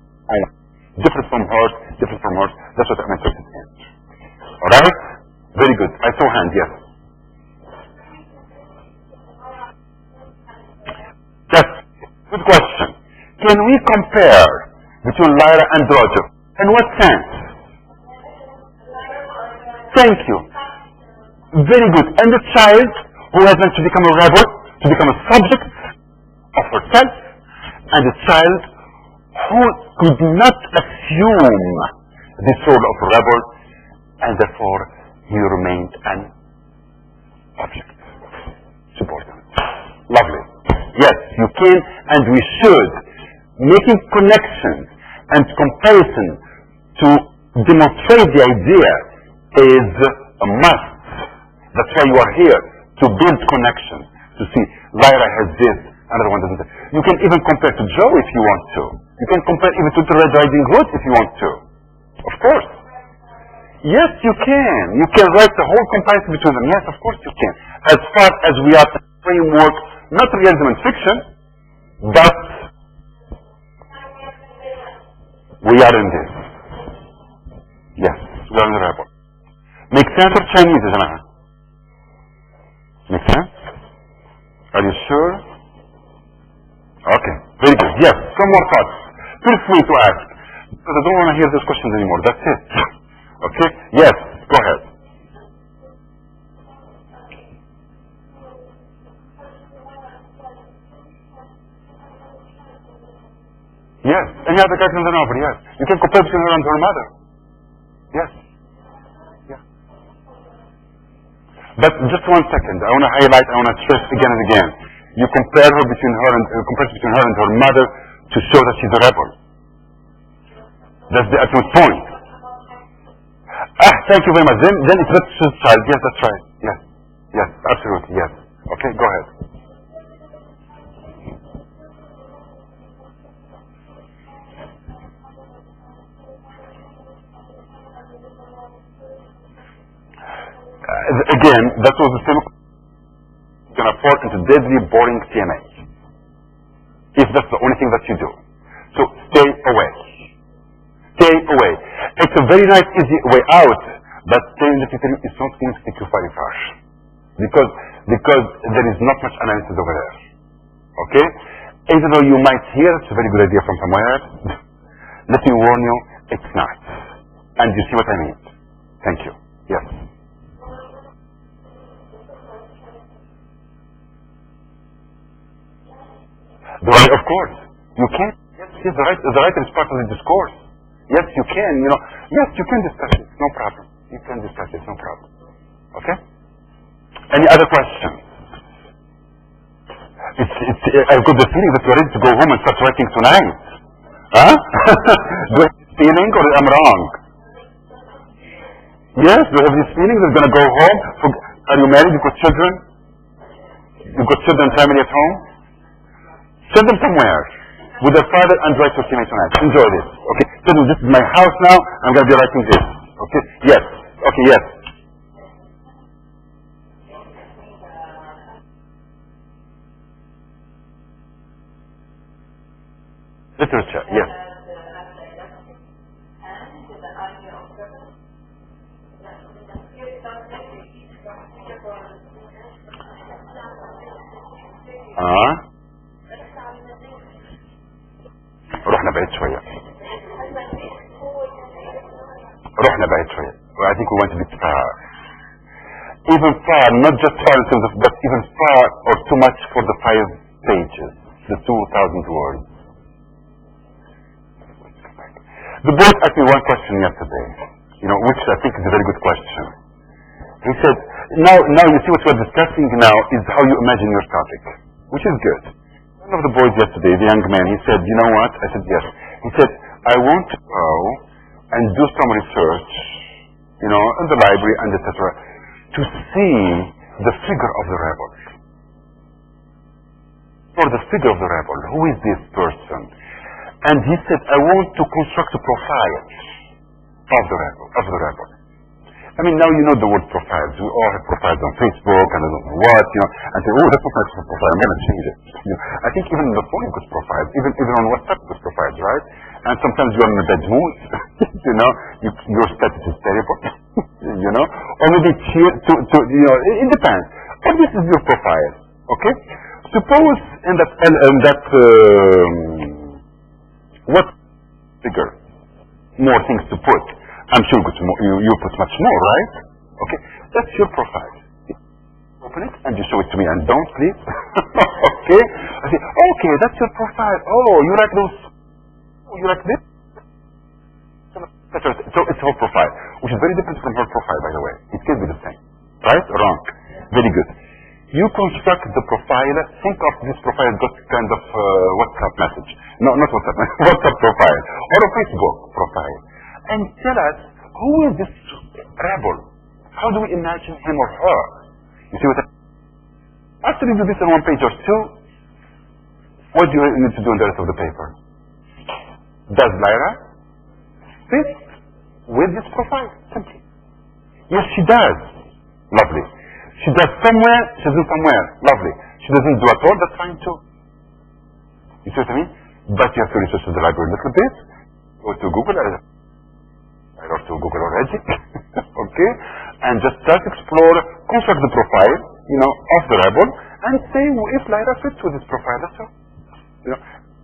Speaker 1: Different from hers, different from hers. That's what I'm interested in. Alright? Very good. I saw hand, yes. Yes. Good question. Can we compare between Lyra and Roger? In what sense? Thank you. Very good. And the child who has meant to become a rebel, to become a subject of herself, and the child who could not assume the soul of a rebel, and therefore he remained an object, subordinate. Lovely. Yes, you can and we should. Making connections and comparison to demonstrate the idea is a must. That's why you are here, to build connections, to see Lyra has this, another one doesn't. You can even compare to Joe if you want to. You can compare even to the Red Riding Hood if you want to. Of course. Yes, you can. You can write the whole comparison between them. Yes, of course you can. As far as we are in the framework, not realism and fiction, but we are in this. Yes, we are in the rebel. Make sense of Chinese, Jama'a? Make sense? Are you sure? Okay, very good. Yes, some more thoughts. Feel free to ask. Because I don't want to hear those questions anymore. That's it. Okay? Yes, go ahead. Yes. Any other character in the novel? Yes. You can compare between her and her mother. Yes. Yeah. But just 1 second. I want to highlight, I want to stress again and again. You compare her between her and between her and her mother to show that she's a rebel. That's the ultimate point. Thank you very much. Then it's not suicide. Yes, that's right. Yes. Yes, absolutely. Yes. Okay, go ahead. Again, that was the same. You're going to fall into deadly, boring CMA. If that's the only thing that you do. So stay away. Stay away. It's a very nice, easy way out, but staying in the system is not going to take you very far. Because there is not much analysis over there. Okay? Even though you might hear it's a very good idea from somewhere, let me warn you, it's not. And you see what I mean. Thank you. Yes. The right, of course. You can. Yes, the right is part of the discourse. Yes, you can, Yes, you can discuss it. No problem. You can discuss it. No problem. Okay? Any other questions? I've got the feeling that you're ready to go home and start writing tonight. Huh? Do I have this feeling or am I wrong? Yes, do you have this feeling that you're going to go home? Are you married? You've got children? You've got children, family at home? Send them somewhere with their father and write your email tonight. Enjoy this. Okay? Tell them this is my house now. I'm going to be writing this. Okay? Yes. Okay, yes. Literature, yes. رحنا بعيد شوية. I think we went a bit far. Even far, not just far in terms of, but even far or too much for the 5 pages, the 2,000 words. The boy asked me one question yesterday, which I think is a very good question. He said, now you see what we're discussing now is how you imagine your topic, which is good. One of the boys yesterday, the young man, he said, you know what? I said, yes. He said, I want to go and do some research, in the library and etc. to see the figure of the rebel. For the figure of the rebel, who is this person? And he said, I want to construct a profile of the rebel. I mean, now you know the word profiles. We all have profiles on Facebook and I don't know what, and say, oh, that's not my profile, I'm going to change it. I think even in the phone you got profiles, even on WhatsApp you got profiles, right? And sometimes you're in a bad mood, your status is terrible, or maybe it depends. But this is your profile, okay? Suppose in that what figure, more things to put. I'm sure you put much more, right? Okay, that's your profile. Open it and you show it to me, and don't please. Okay? I say, okay, that's your profile. Oh, you like those? Oh, you like this? So it's her profile, which is very different from her profile, by the way. It can be the same, right? Wrong. Very good. You construct the profile. Think of this profile as kind of WhatsApp message. No, not WhatsApp. WhatsApp profile or a Facebook profile. And tell us, who is this rebel? How do we imagine him or her? You see what I mean? After you do this on 1 page or 2, what do you need to do in the rest of the paper? Does Lyra fit with this profile? Simply. Yes, she does. Lovely. She does somewhere, she doesn't somewhere. Lovely. She doesn't do at all, that's fine too. You see what I mean? But you have to research the library a little bit. Go to Google, or to Google or Edit, okay? And just start explore, construct the profile, of the rebel, and say if Lyra fits with this profile, that's all.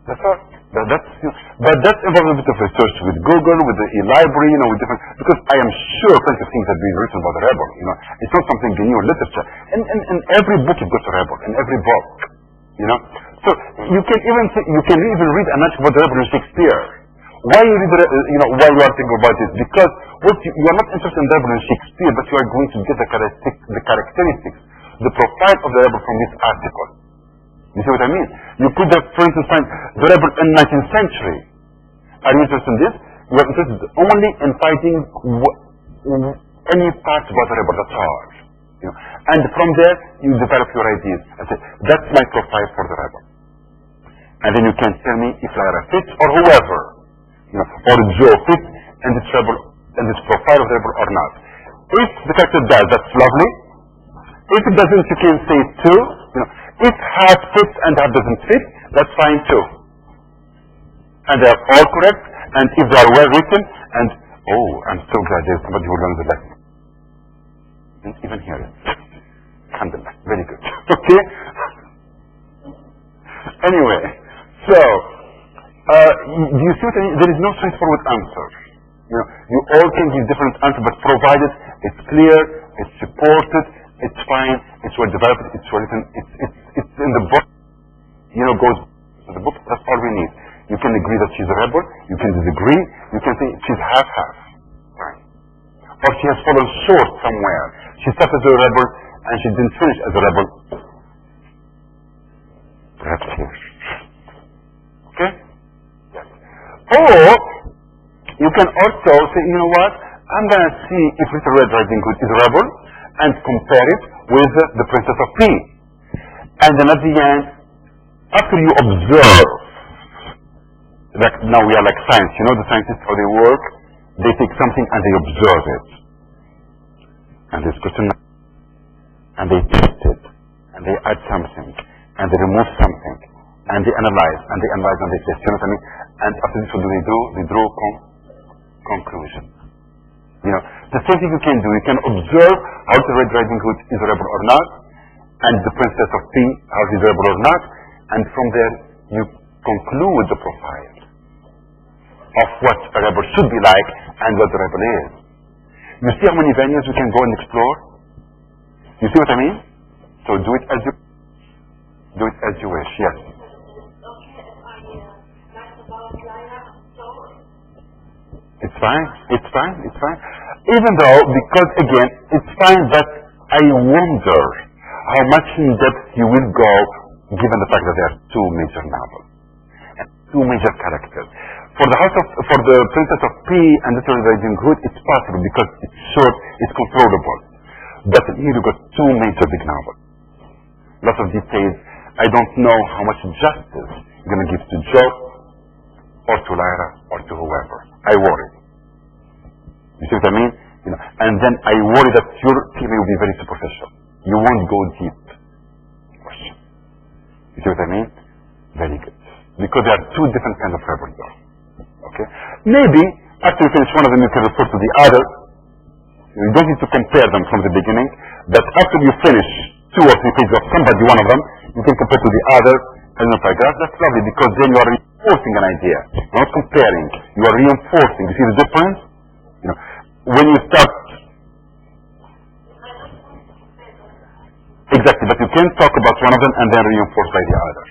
Speaker 1: That's all. But that involves a bit of research with Google, with the e-library, with different, because I am sure plenty of things have been written about the rebel, It's not something new in literature. In every book you've got a rebel, in every book. You know? So you can even read an article about the rebel in Shakespeare. Why you read why you are thinking about this? Because you are not interested in the rebel in Shakespeare, but you are going to get the characteristics, the profile of the rebel from this article. You see what I mean? You could have, for instance, find the rebel in 19th century. Are you interested in this? You are interested only in fighting any part about the rebel, that's all. You know? And from there, you develop your ideas and say, that's my profile for the rebel. And then you can tell me if Lyra fits or whoever, or Joe fits in this rebel, in this profile of the rebel or not. If the character does, that's lovely. If it doesn't, you can say it too. If half fits and half doesn't fit, that's fine too. And they are all correct, and if they are well written, and I'm so glad there's somebody who learns the lesson. And even hear it. Alhamdulillah, very good. Okay? Anyway, so, do you see what I mean? There is no straightforward answer. You all can give different answers, but provided it's clear, it's supported, it's fine, it's well developed, it's well written, it's in the book, goes to the book, that's all we need. You can agree that she's a rebel, you can disagree, you can say she's half-half. Right? Or she has fallen short somewhere. She started as a rebel and she didn't finish as a rebel. Perhaps here. Okay? Yes. Or you can also say, you know what? I'm going to see if Little Red Riding Hood is a rebel and compare it with the Princess of P. And then at the end, after you observe, like now we are like science, the scientists how they work, they take something and they observe it. And this question, and they test it, and they add something, and they remove something, and they analyze, and they test, you know what I mean? And after this, what do? They draw conclusion. The same thing you can do. You can observe how the Red Riding Hood is a rebel or not, and the Princess of P, how she's a rebel or not, and from there you conclude the profile of what a rebel should be like and what the rebel is. You see how many venues you can go and explore? You see what I mean? So do it as you wish. Yes. It's fine. Even though, because again, it's fine, but I wonder how much in depth you will go, given the fact that there are two major novels and two major characters. For the Princess of P and the Little Riding Hood, it's possible because it's short, it's controllable. But here you got two major big novels. Lots of details. I don't know how much justice you're going to give to Joe, or to Lyra, or to whoever. I worry. You see what I mean? And then I worry that your theory will be very superficial. You won't go deep. Question. You see what I mean? Very good. Because there are two different kinds of rebels though. Okay? Maybe after you finish one of them you can refer to the other. You don't need to compare them from the beginning, but after you finish 2 or 3 pages of somebody, one of them, you can compare to the other and the paragraph. That's lovely because then you are reinforcing an idea. You're not comparing. You are reinforcing. You see the difference? When you start exactly, but you can't talk about one of them and then reinforce by the other.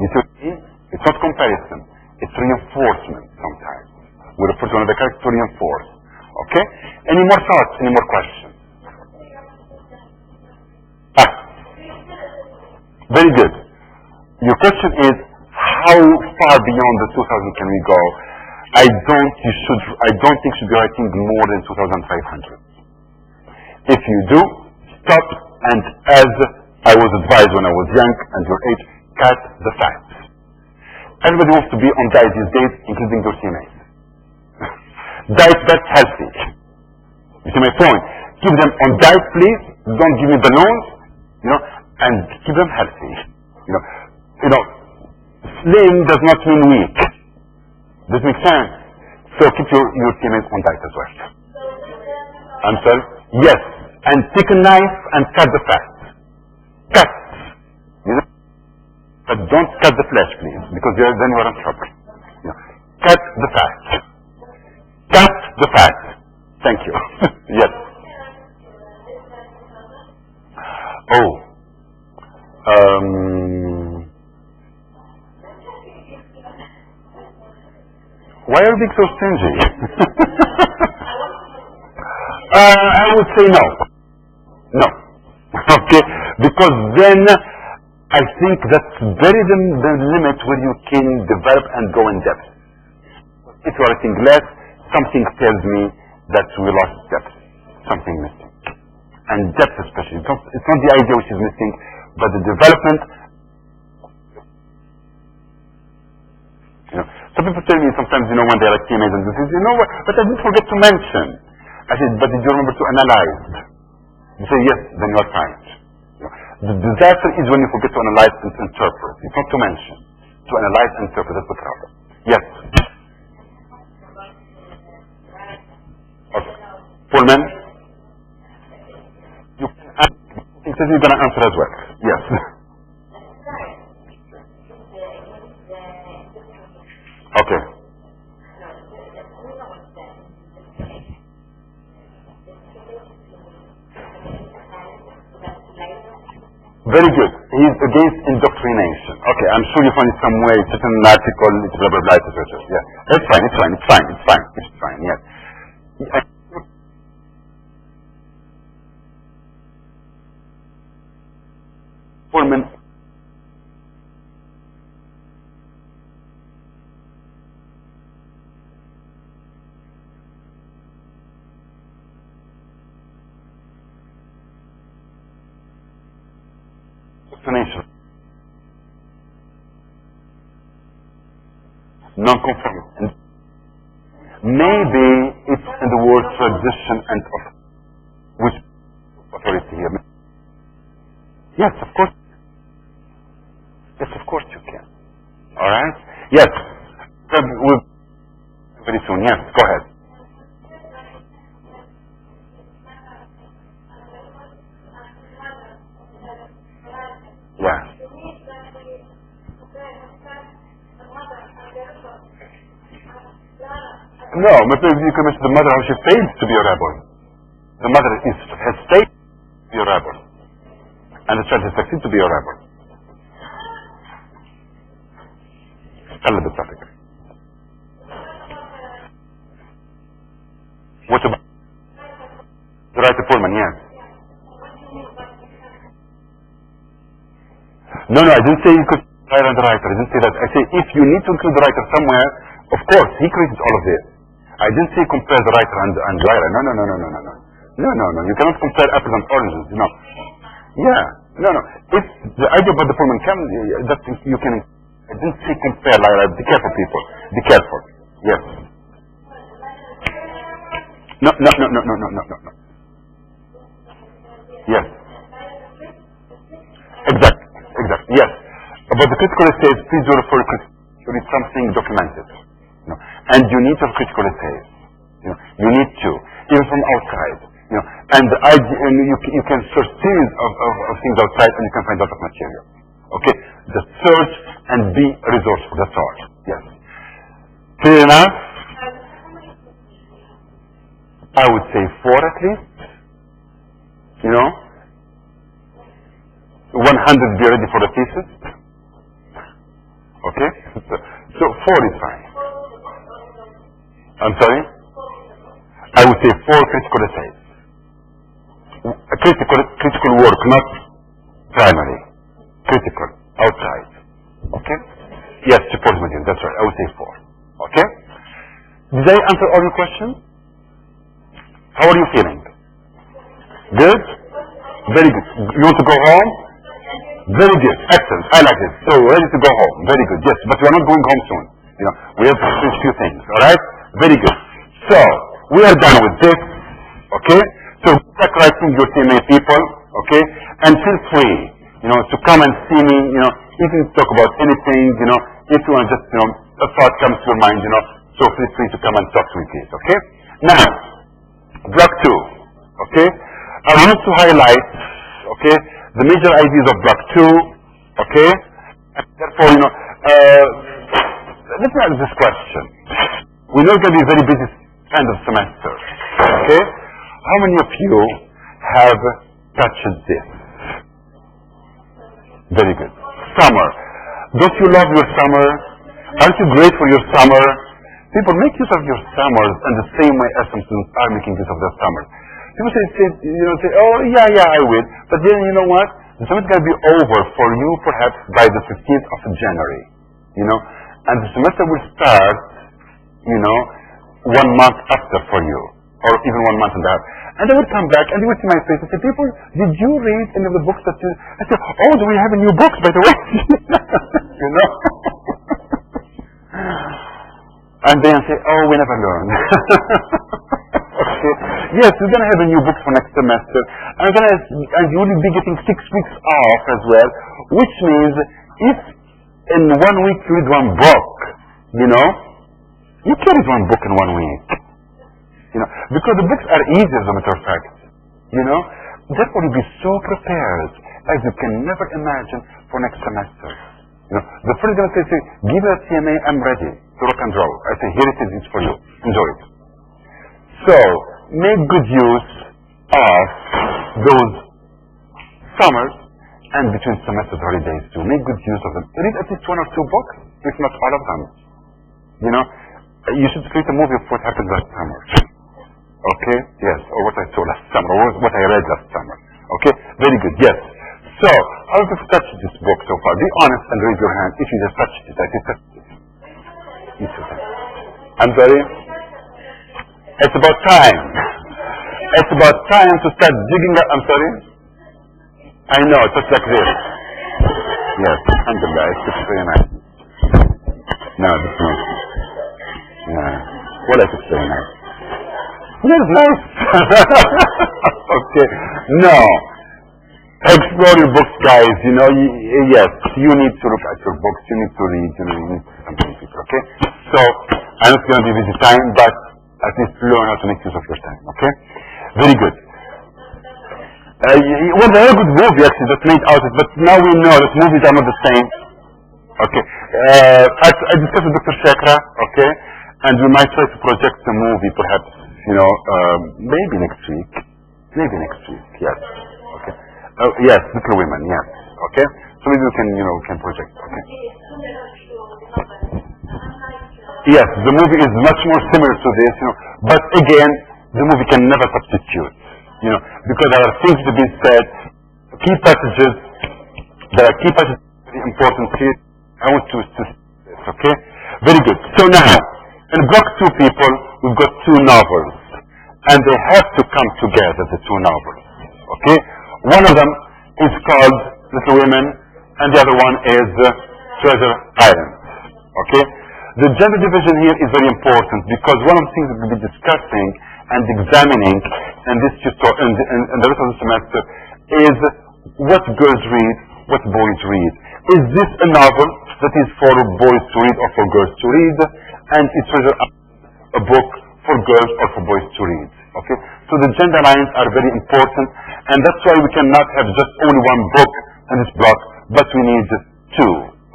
Speaker 1: You see what I mean? It's not comparison. It's reinforcement sometimes. We refer to another character to reinforce. Okay? Any more thoughts? Any more questions? Very good. Your question is, how far beyond the 2000 can we go? I don't think you should be writing more than 2,500. If you do, stop, and as I was advised when I was young and your age, cut the facts. Everybody wants to be on diet these days, including your teammates. Diet that's healthy. You see my point? Keep them on diet, please. Don't give me balloons, and keep them healthy. Slim does not mean weak. Does it make sense? So keep your teammates on diet as well. I'm sorry? Yes. And take a knife and cut the fat. Cut. But don't cut the flesh, please, because then we're in trouble. Cut the fat. Cut the fat. Thank you. Yes. Why are you being so stingy? I would say no. No. Okay? Because then I think that's very the limit where you can develop and go in depth. If you are writing less, something tells me that we lost depth. Something missing. And depth especially. It's not the idea which is missing, but the development. You know, some people tell me sometimes, you know, when they're like teammates and this, you know what, but I didn't forget to mention. I said, but did you remember to analyze? You say yes, then you are fine. You know, the disaster is when you forget to analyze and interpret. It's not to mention. To analyze and interpret, that's the problem. Yes. Okay. Pullman? You can ask. He says you're going to answer as well. Yes. Okay. Very good. He's against indoctrination. Okay, I'm sure you find it somewhere. It's just an article. It's blah blah blah. Etc. Yeah, it's fine. It's fine. It's fine. It's fine. It's fine. Yes. Pullman. Indoctrination. Non-conformist. Maybe it's in the word tradition and of which authority here. Yes, of course. Yes, of course you can. All right. Yes. We'll very soon. Yes. Go ahead. Yeah. No, maybe you can mention the mother how she failed to be a rebel. The mother has failed to be a rebel. And the child has succeeded to be a rebel. قلب التوفيق. What about the writer Pullman? Yes. No, I didn't say you could write the writer. I didn't say that. I say if you need to include the writer somewhere, of course, he created all of this. I didn't say compare the writer and writer. No. No. You cannot compare apples and oranges. No. Yeah. No. If the idea about the Pullman comes, that you can. I didn't say compare, like, be careful, people. Be careful. Yes. No. Yes. Exactly. Yes. About the critical essays, please do refer to read something documented. You know, and you need to have critical essays. You need to, even from outside. And the idea, and you can search series of things outside, and you can find a lot of material. Okay, just search and be resourceful. That's all. Yes. Clear enough? I would say 4 at least. 100 be ready for the thesis. Okay? So 4 is fine. I'm sorry? I would say 4 critical essays. A critical work, not primary. Critical, outside. Okay? Yes, support material. That's right. I would say 4. Okay? Did I answer all your questions? How are you feeling? Good? Very good. You want to go home? Very good. Excellent. I like it. So ready to go home. Very good. Yes, but we are not going home soon. We have to finish a few things. All right? Very good. So we are done with this. Okay? So start writing your TMA people. Okay? And feel free, to come and see me. You can talk about anything. If you want just, a thought comes to your mind. So feel free to come and talk to me, please. Okay? Now, block 2. Okay? I want to highlight. Okay? The major ideas of block 2, okay? And therefore, let me ask this question. We know it's going to be a very busy end of semester, okay? How many of you have touched this? Very good. Summer. Don't you love your summer? Aren't you great for your summer? People make use of your summers in the same way as some students are making use of their summers. People say, oh yeah, I will. But then you know what? The summer is going to be over for you perhaps by the 15th of January. And the semester will start, 1 month after for you, or even 1 month and a half. And they would come back and they would see my face and say, people, did you read any of the books that you... I said, oh, do we have a new books, by the way? And then say, oh, we never learned. Okay. Yes, we're going to have a new book for next semester. And you will be getting 6 weeks off as well, which means if in 1 week you read 1 book, you can read 1 book in 1 week. Because the books are easy, as a matter of fact. Therefore you'll be so prepared as you can never imagine for next semester. The first going to say, give it a CMA, I'm ready to rock and roll. I say, here it is, it's for you. Enjoy it. So, make good use of those summers and between semesters holidays too. Make good use of them. Read at least 1 or 2 books, if not all of them. You should create a movie of what happened last summer. Okay? Yes. Or what I saw last summer, or what I read last summer. Okay? Very good. Yes. So, how have you touched this book so far? Be honest and raise your hand if you just touched it. I think touched it. I'm sorry? It's about time. It's about time to start digging up. I'm sorry? I know, just like this. Yes, alhamdulillah, it's very nice. No, this is nice. Yeah. Well, it's very nice. Yes, nice. Okay. No. Explore your books, guys. Yes, you need to look at your books. You need to read. You need something, okay? So, I'm not going to be busy time, but at least learn how to make use of your time, okay? Very good. It was a very good movie, actually, that made out of it, but now we know that movies are not the same. Okay. I discussed with Dr. Shekra, okay? And we might try to project the movie, perhaps, maybe next week. Maybe next week, yes. Okay. Yes, Little Women, yes. Okay? So maybe we can project, okay? Yes, the movie is much more similar to this, but again, the movie can never substitute, because there are things to be said, key passages, there are key passages very important here. I want to this, okay? Very good. So now, in block 2 people, we've got 2 novels, and they have to come together, the 2 novels, okay? One of them is called Little Women, and the other one is Treasure Island, okay? The gender division here is very important because one of the things that we'll be discussing and examining in this tutorial, in the rest of the semester, is what girls read, what boys read. Is this a novel that is for boys to read or for girls to read? And it's rather a book for girls or for boys to read. Okay? So the gender lines are very important, and that's why we cannot have just only 1 book in this block, but we need 2.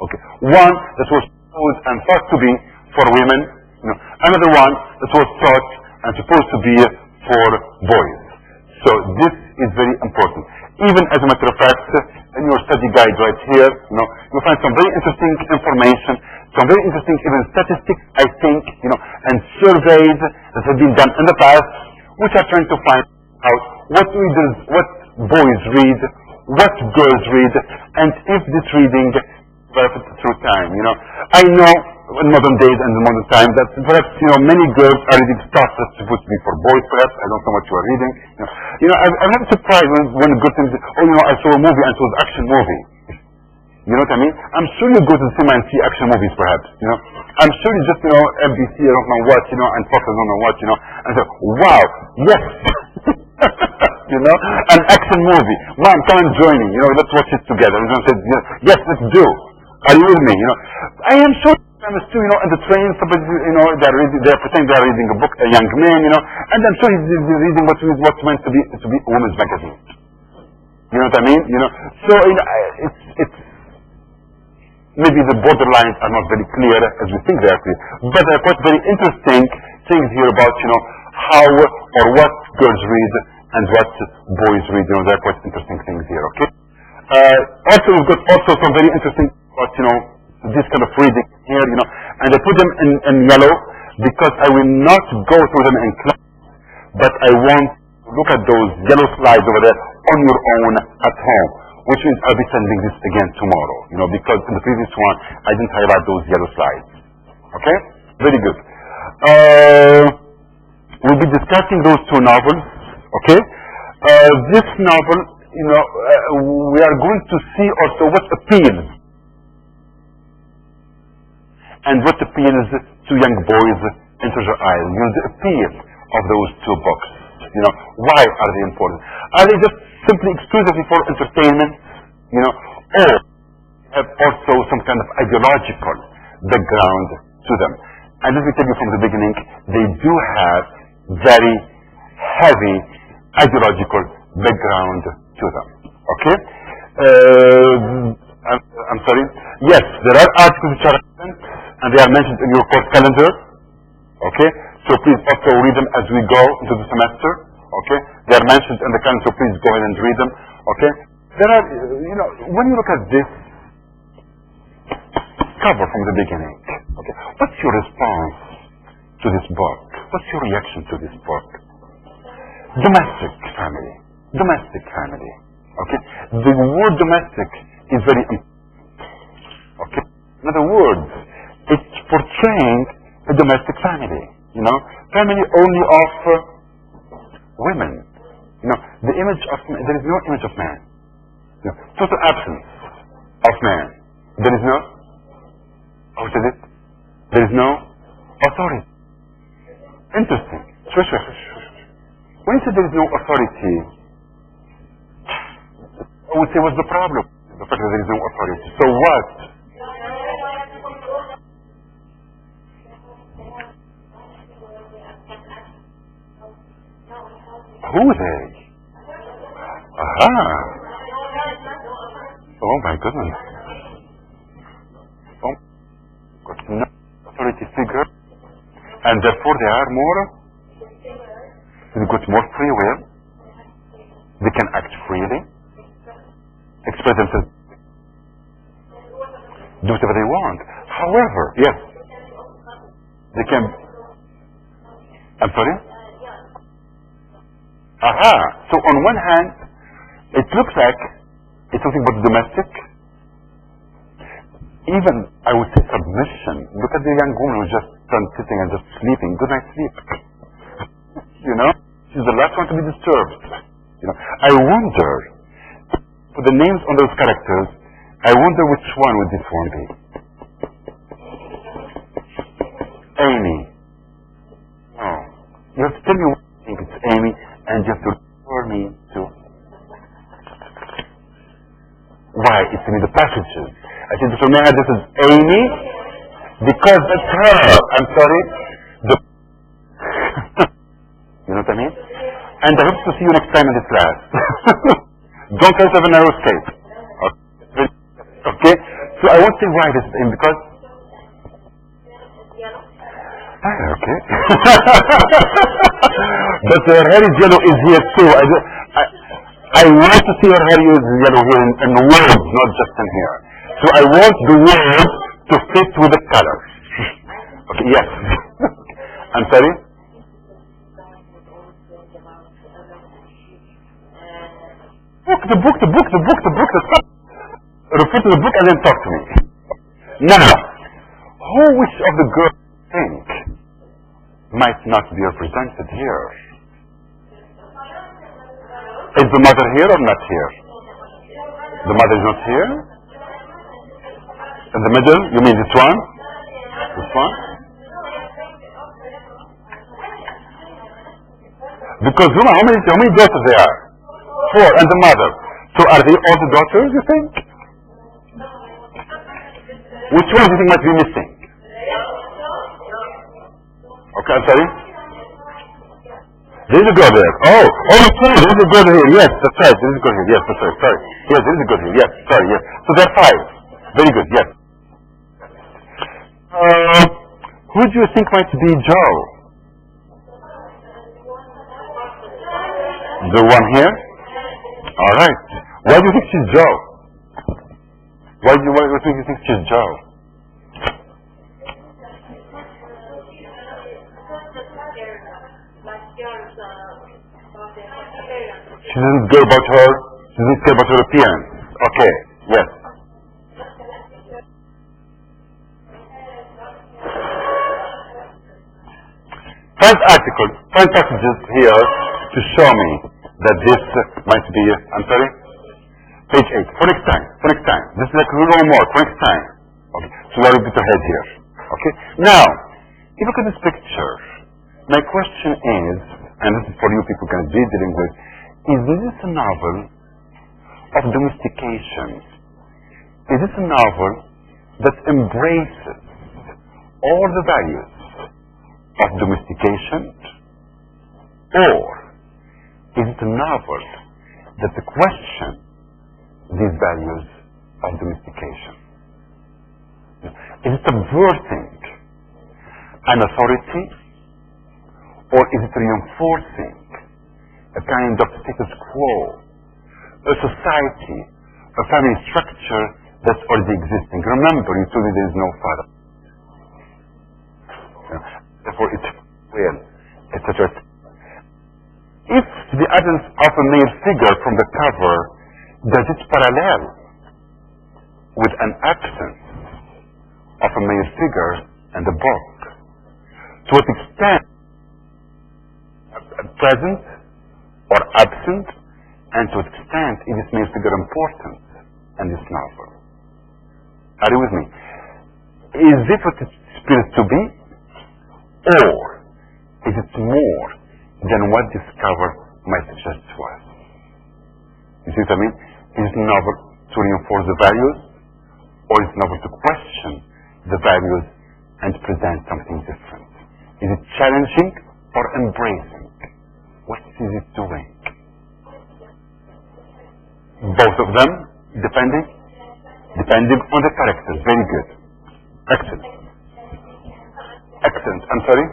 Speaker 1: Okay? One that was supposed and thought to be for women, another one that was thought and supposed to be for boys. So this is very important. Even as a matter of fact, in your study guide right here, you'll find some very interesting information, some very interesting even statistics, I think, and surveys that have been done in the past, which are trying to find out what boys read, what girls read, and if this reading develops through time. I know in modern days and in modern time that perhaps many girls are reading stuff that's supposed to be for boys. Perhaps I don't know what you are reading. I'm not surprised when a girl thinks, I saw a movie and it was an action movie. You know what I mean? I'm sure you go to the cinema and see action movies, perhaps. I'm sure you just NBC, I don't know what, and Fox, I don't know what, and say, wow, yes. An action movie. Mom, come and join me. Let's watch it together. And I said, yes, let's do. Are you with me? I am sure too, in the train, somebody, they're pretending they're reading a book, a young man, and I'm sure he's reading what's meant to be a woman's magazine. You know what I mean? So it's maybe the borderlines are not very clear as we think they are clear, but there are quite very interesting things here about how or what girls read and what boys read. There are quite interesting things here. Okay. Also, we've got also some very interesting about this kind of reading here, you know, and I put them in yellow because I will not go through them in class, but I want to look at those yellow slides over there on your own at home, which means I'll be sending this again tomorrow, you know, because in the previous one I didn't highlight those yellow slides. Okay? Very good. We'll be discussing those two novels. Okay? This novel, you know, we are going to see also what appeals and what appeals to young boys in Treasure Island. You know, the appeal of those two books. You know, why are they important? Are they just simply exclusively for entertainment? You know, or have also some kind of ideological background to them? And let me tell you from the beginning, they do have very heavy ideological background to them. Okay? I'm sorry? Yes, there are articles which are relevant and they are mentioned in your course calendar. Okay? So please also read them as we go into the semester. Okay? They are mentioned in the calendar, so please go ahead and read them. Okay? There are, you know, when you look at this cover from the beginning, okay, what's your response to this book? What's your reaction to this book? Domestic family. Domestic family. Okay? The word domestic is very important. Okay? In other words, it's portraying a domestic family. You know? Family only of women. You know, the image of man, there is no image of man. You know, total absence of man. There is no, how is it? There is no authority. Interesting. When you say there is no authority, I would say what's the problem? The fact that there is no authority. So what? Who they? Aha. Oh my goodness. Oh, got no authority figure. And therefore they are more, they've got more free will. They can act freely, express themselves, do whatever they want. However, yes, they can, I'm sorry? Aha! So on one hand, it looks like it's something but domestic. Even, I would say, submission. Look at the young woman who's just sitting and just sleeping. Good night sleep. You know? She's the last one to be disturbed. You know? I wonder, for the names on those characters, I wonder which one would this one be? Amy. No. You have to tell me what you think it's Amy, and you have to refer me to why it's in the passages. I said, Mr. Maher, this is Amy, because that's her. I'm sorry. You know what I mean? And I hope to see you next time in this class. Don't try to have a narrow escape. Okay? So I won't say why this is Amy, because... okay. But her hair is yellow is here too. I want to see her hair is yellow here in words, not just in here. So I want the words to fit with the color. Okay, yes. I'm sorry? The book. Refer to the book and then talk to me. Now, which of the girls think might not be represented here? Is the mother here or not here? The mother is not here? In the middle? You mean this one? This one? Because how many daughters there are? 4, and the mother. So are they all the daughters, you think? Which one do you think might be missing? Okay, I'm sorry? There is a girl there. Oh, sorry, there is a girl here. Yes, that's right. There is a girl here. Yes, that's right. Sorry. Yes, there is a girl here. Yes, sorry. Yes. So there are 5. Very good. Yes. Who do you think might be Joe? The one here? All right. Why do you think she's Joe? Why do you think she's Joe? She doesn't care about her. She doesn't care about her appearance. Okay. Yes. Find articles, find passages here to show me that this might be. I'm sorry. Page 8. For next time. For next time. This is like a little more. For next time. Okay. So we are a bit ahead here. Okay. Now, if you look at this picture, my question is, and this is for you people can be dealing with, is this a novel of domestication? Is this a novel that embraces all the values of domestication? Or is it a novel that questions these values of domestication? Is it subverting an authority, or is it reinforcing a kind of status quo, a society, a family structure that's already existing? Remember, you told me there is no father. Therefore, it's will, etc. If the absence of a male figure from the cover, does it parallel with an absence of a male figure in the book? To what extent present or absent, and to what extent is this male figure important in this novel? Are you with me? Is it what it appears to be, or is it more than what this cover might suggest to us? You see what I mean? Is it a novel to reinforce the values, or is it a novel to question the values and present something different? Is it challenging or embracing? What is it doing? Both of them, depending on the characters. Very good. Excellent. Excellent. I'm sorry?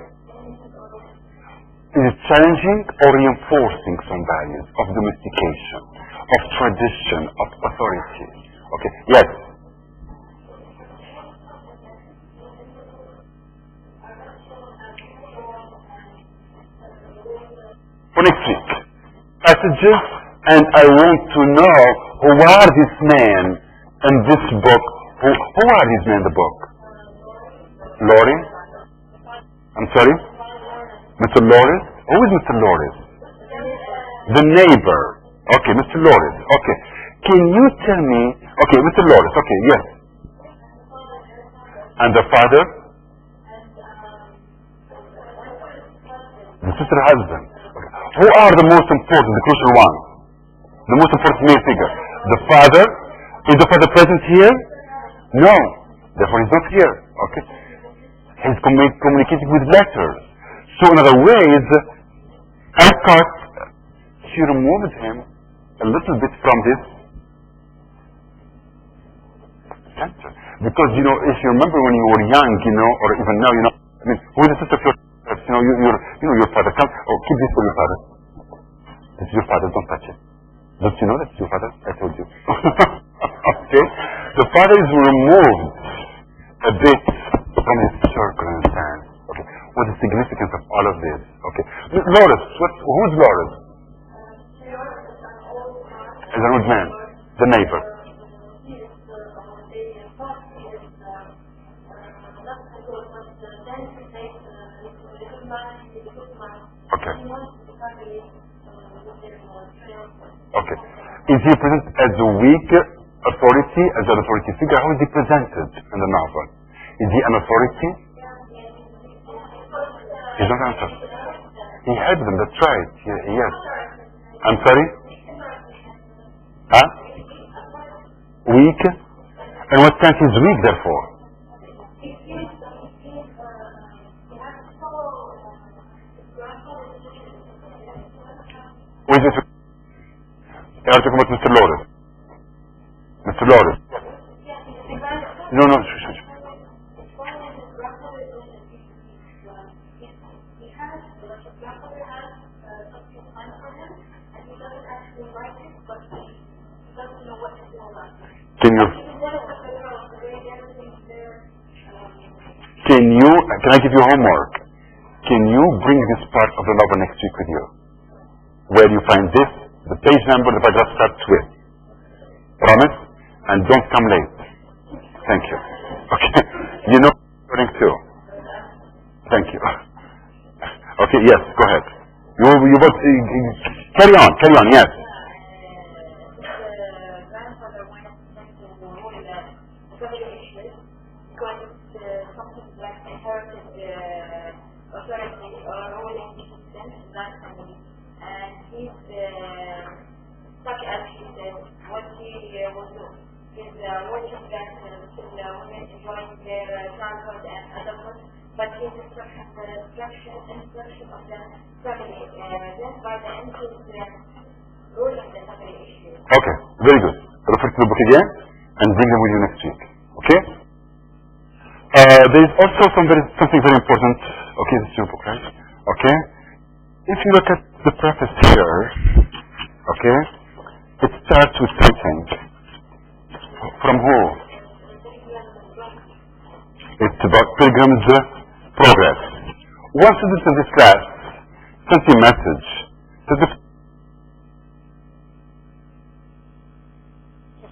Speaker 1: Is it challenging or reinforcing some values of domestication, of tradition, of authority? Okay. Yes. For next week, passages, and I want to know who are these men in this book. Who are these men in the book? Laurie? I'm sorry? Mr. Loris? Who is Mr. Loris? The neighbor. Okay, Mr. Loris. Okay. Can you tell me? Okay, Mr. Loris. Okay, yes. And the father? The sister husband. Okay. Who are the most important, the crucial ones? The most important male figure? The father? Is the father present here? No. Therefore he's not here. Okay. He's communicating with letters. So in other ways, Eckhart, she removed him a little bit from this center. Because, you know, if you remember when you were young, you know, or even now, you know, I mean, who is the sister of your, you know, your father. Come, oh, keep this for your father. This is your father, don't touch it. Don't you know that's your father? I told you. Okay? The father is removed a bit from his circle and stand. Okay? What's the significance of all of this? Okay? Loris, who's Loris? Is an old man, the neighbor. Okay. Okay. Is he presented as a weak authority, as an authority figure? How is he presented in the novel? Is he an authority? He's not an authority. He had them, that's right. Yes. I'm sorry? Huh? Weak? And what sense is weak, therefore? Who is this? You are talking about Mr. Loris. Mr. Loris. No. Can I give you homework? Can you bring this part of the novel next week with you? Where you find this The page number the paragraph starts with. Promise? And don't come late. Thank you. Okay. You know what I'm referring to. Thank you. Okay, yes, go ahead. You both, carry on, yes.
Speaker 3: Grandfather wanted to rule family issues because it's something like inherited authority or ruling system in that family. And he's, such as he said, what he will do is watching that women enjoying their childhood and adulthood, but his instruction of the family, then by the end he's ruling the family issue.
Speaker 1: Okay, very good. Refer to the book again and bring them with you next week. Okay? There is also something very important. Okay, this is your book, right? Okay? If you look at the preface here, okay, it starts with something. From who? It's about Pilgrim's Progress. One student in this class sent me a message. Said the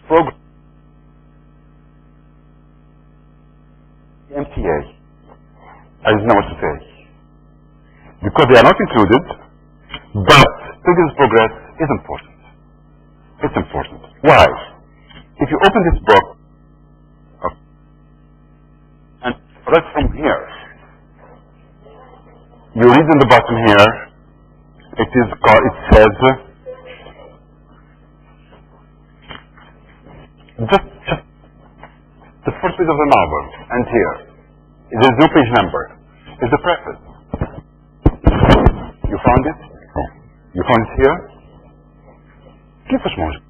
Speaker 1: program MTA. I didn't know what to say. Because they are not included, but Pilgrim's Progress is important. It's important. Why? If you open this book, and right from here, you read in the bottom here, it says, just the first page of the novel, and here, there's no page number, it's the preface. You found it? You found it here? كيفش موجود؟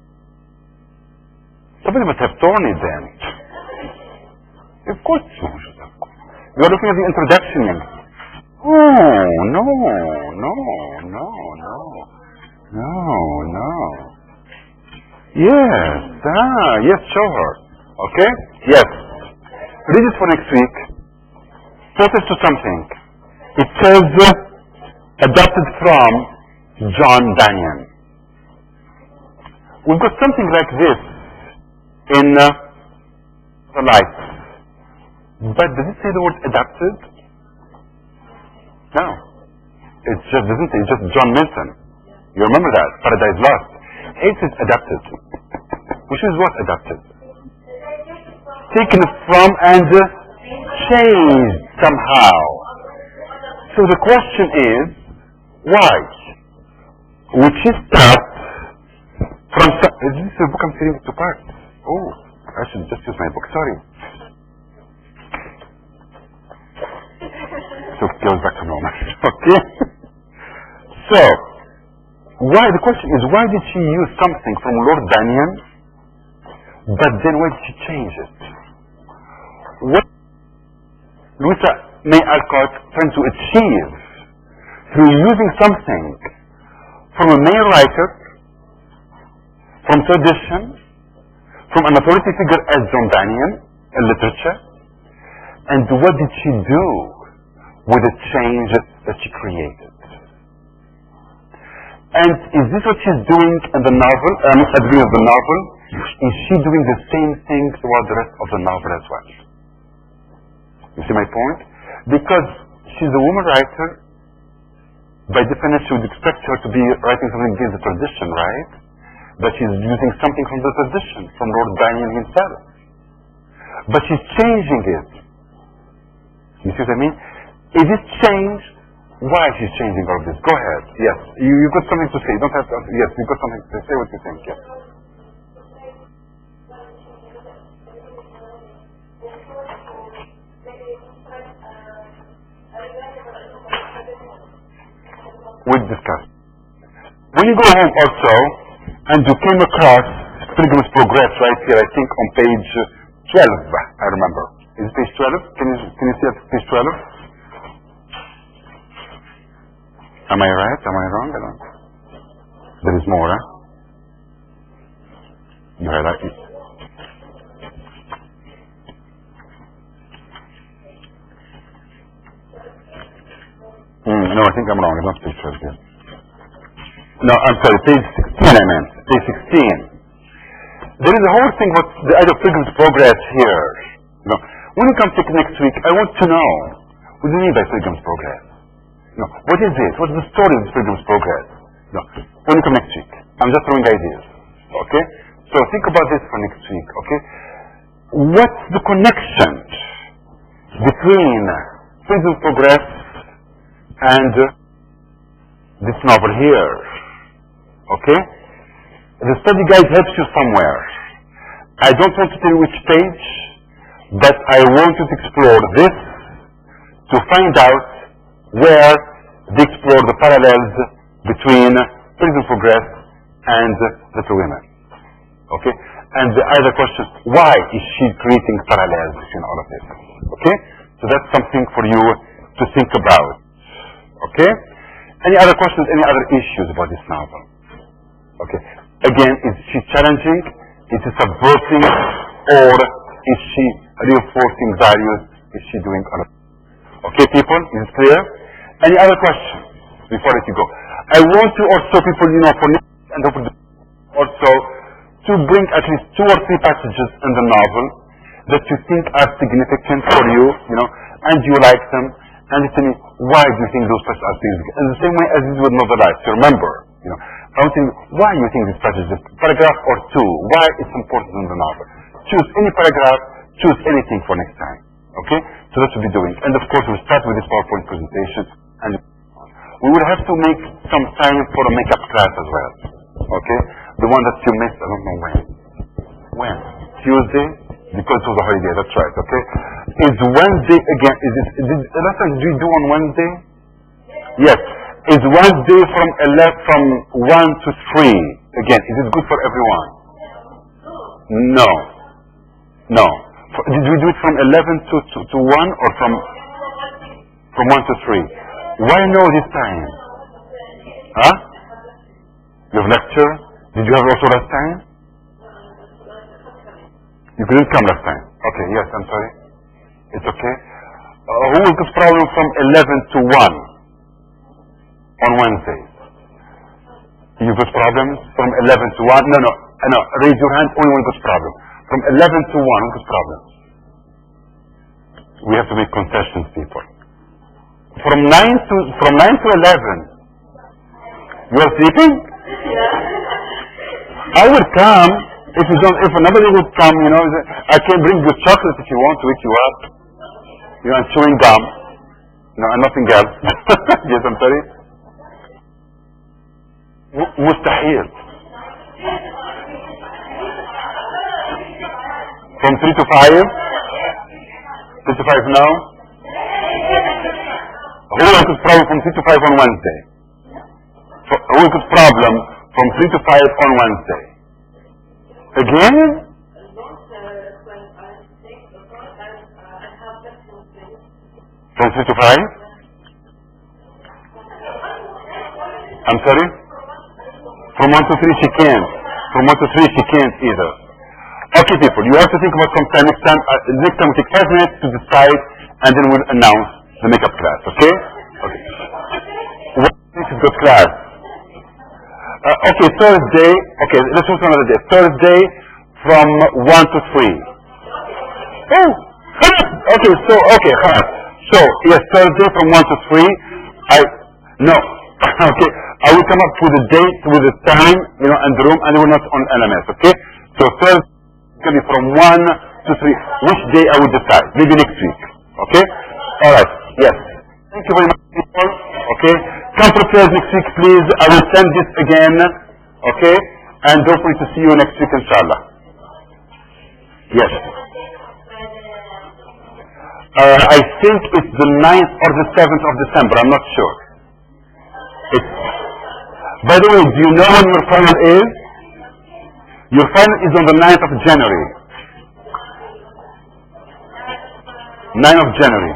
Speaker 1: Somebody must have torn it then. Of course it's موجود. You are looking at the introduction. Oh, no. Yes, show her. Okay? Yes. Read it for next week. Preface to something. It says, adapted from John Bunyan. We've got something like this in the life. But does it say the word adapted? No. It just doesn't. It's just John Milton. You remember that? Paradise Lost. It is adapted. Which is what adapted? Taken from and changed somehow. So the question is, why? Which is that from is this a book I'm sitting to parts? Oh, I should just use my book, sorry. So it goes back to normal. Okay? So, the question is, why did she use something from Lord Bunyan, but then why did she change it? What Louisa May Alcott trying to achieve through using something from a male writer, from tradition, from an authority figure as John Bunyan in literature, and what did she do with the change that she created? And is this what she's doing in the novel, at the beginning of the novel? Is she doing the same thing throughout the rest of the novel as well? You see my point? Because she's a woman writer, by definition you would expect her to be writing something against the tradition, right? But she's using something from the tradition, from Lord Bunyan himself. But she's changing it. You see what I mean? Is it changed? Why she's changing all this? Go ahead. Yes. You've got something to say. You don't have to. Yes, you've got something to say. Say what you think. Yes. We'll discuss. When you go home also, and you came across Pilgrim's Progress right here, I think on page 12, I remember. Is it page 12? Can you see at page 12? Am I right? Am I wrong? I don't. There is more, huh? You highlight it. No, I think I'm wrong. It's not page 12 here. No, I'm sorry, page 16. 16 I meant. Day 16. There is a whole thing about the idea of pilgrim's progress here. You know, when you come to next week, I want to know, what do you mean by pilgrim's progress? You know, what is it? What is the story of this pilgrim's progress? You know, when you come next week, I'm just throwing ideas. Okay? So think about this for next week. Okay? What's the connection between pilgrim's progress and this novel here? Okay? The study guide helps you somewhere. I don't want to tell you which page, but I want you to explore this to find out where they explore the parallels between pilgrim's progress and little women. Okay? And the other question, why is she creating parallels between all of this? Okay? So that's something for you to think about. Okay? Any other questions, any other issues about this novel? Okay. Again, is she challenging? Is she subverting? Or is she reinforcing values? Is she doing other? Okay, people? Is it clear? Any other questions before I let you go? I want to also, people, you know, for next and also to bring at least 2 or 3 passages in the novel that you think are significant for you, you know, and you like them, and you tell me why do you think those passages are significant? In the same way as you would novelize, you remember, you know, I want to know why you think this passage is a paragraph or 2, why it's important in the novel. Choose any paragraph, choose anything for next time. Okay? So that's what we'll be doing. And of course we'll start with this PowerPoint presentation, and we will have to make some time for a makeup class as well. Okay? The one that you missed, I don't know when. When? Tuesday? Because it was a holiday, that's right, okay? Is Wednesday again, last time did we do on Wednesday? Yes. Is Wednesday from 1 to 3? Again, is it good for everyone? No. No. Did we do it from 11 to 1 or from 1 to 3? Why no this time? Huh? You have lecture? Did you have also last time? You couldn't come last time. Okay, yes, I'm sorry. It's okay. Who will cause problem from 11 to 1 on Wednesday? You got problems from 11 to 1? No. Raise your hand. Only one got problem. From 11 to 1, who got problems? We have to make concessions, people. From 9 to 11, you are sleeping? I will come. If nobody would come, you know, I can bring you chocolate if you want to wake you up. You know, and chewing gum. You know, and nothing else. Yes, I'm sorry. مستحيل. From 3 to 5? 3 to 5 now? Who has a problem from 3 to 5 on Wednesday? Who has a problem from 3 to 5 on Wednesday? Again? From 3 to 5? I'm sorry? From 1 to 3 she can't. From 1 to 3 she can't either. Okay, people, you have to think about some time. Next time we take 5 minutes to decide, and then we'll announce the makeup class, okay? Okay. What is good class? Okay, Thursday. Okay, let's move to another day. Thursday from 1 to 3. Oh, okay, so, yes, Thursday from 1 to 3. No. Okay, I will come up with a date, with a time, you know, and the room, and we're not on LMS, okay? So Thursday can be from 1 to 3. Which day I will decide? Maybe next week, okay? Alright, yes. Thank you very much, people, okay? Come prepared next week, please. I will send this again, okay? And hopefully to see you next week, inshallah. Yes. I think it's the 9th or the 7th of December, I'm not sure. By the way, do you know when your final is? Your final is on the 9th of January. 9th of January.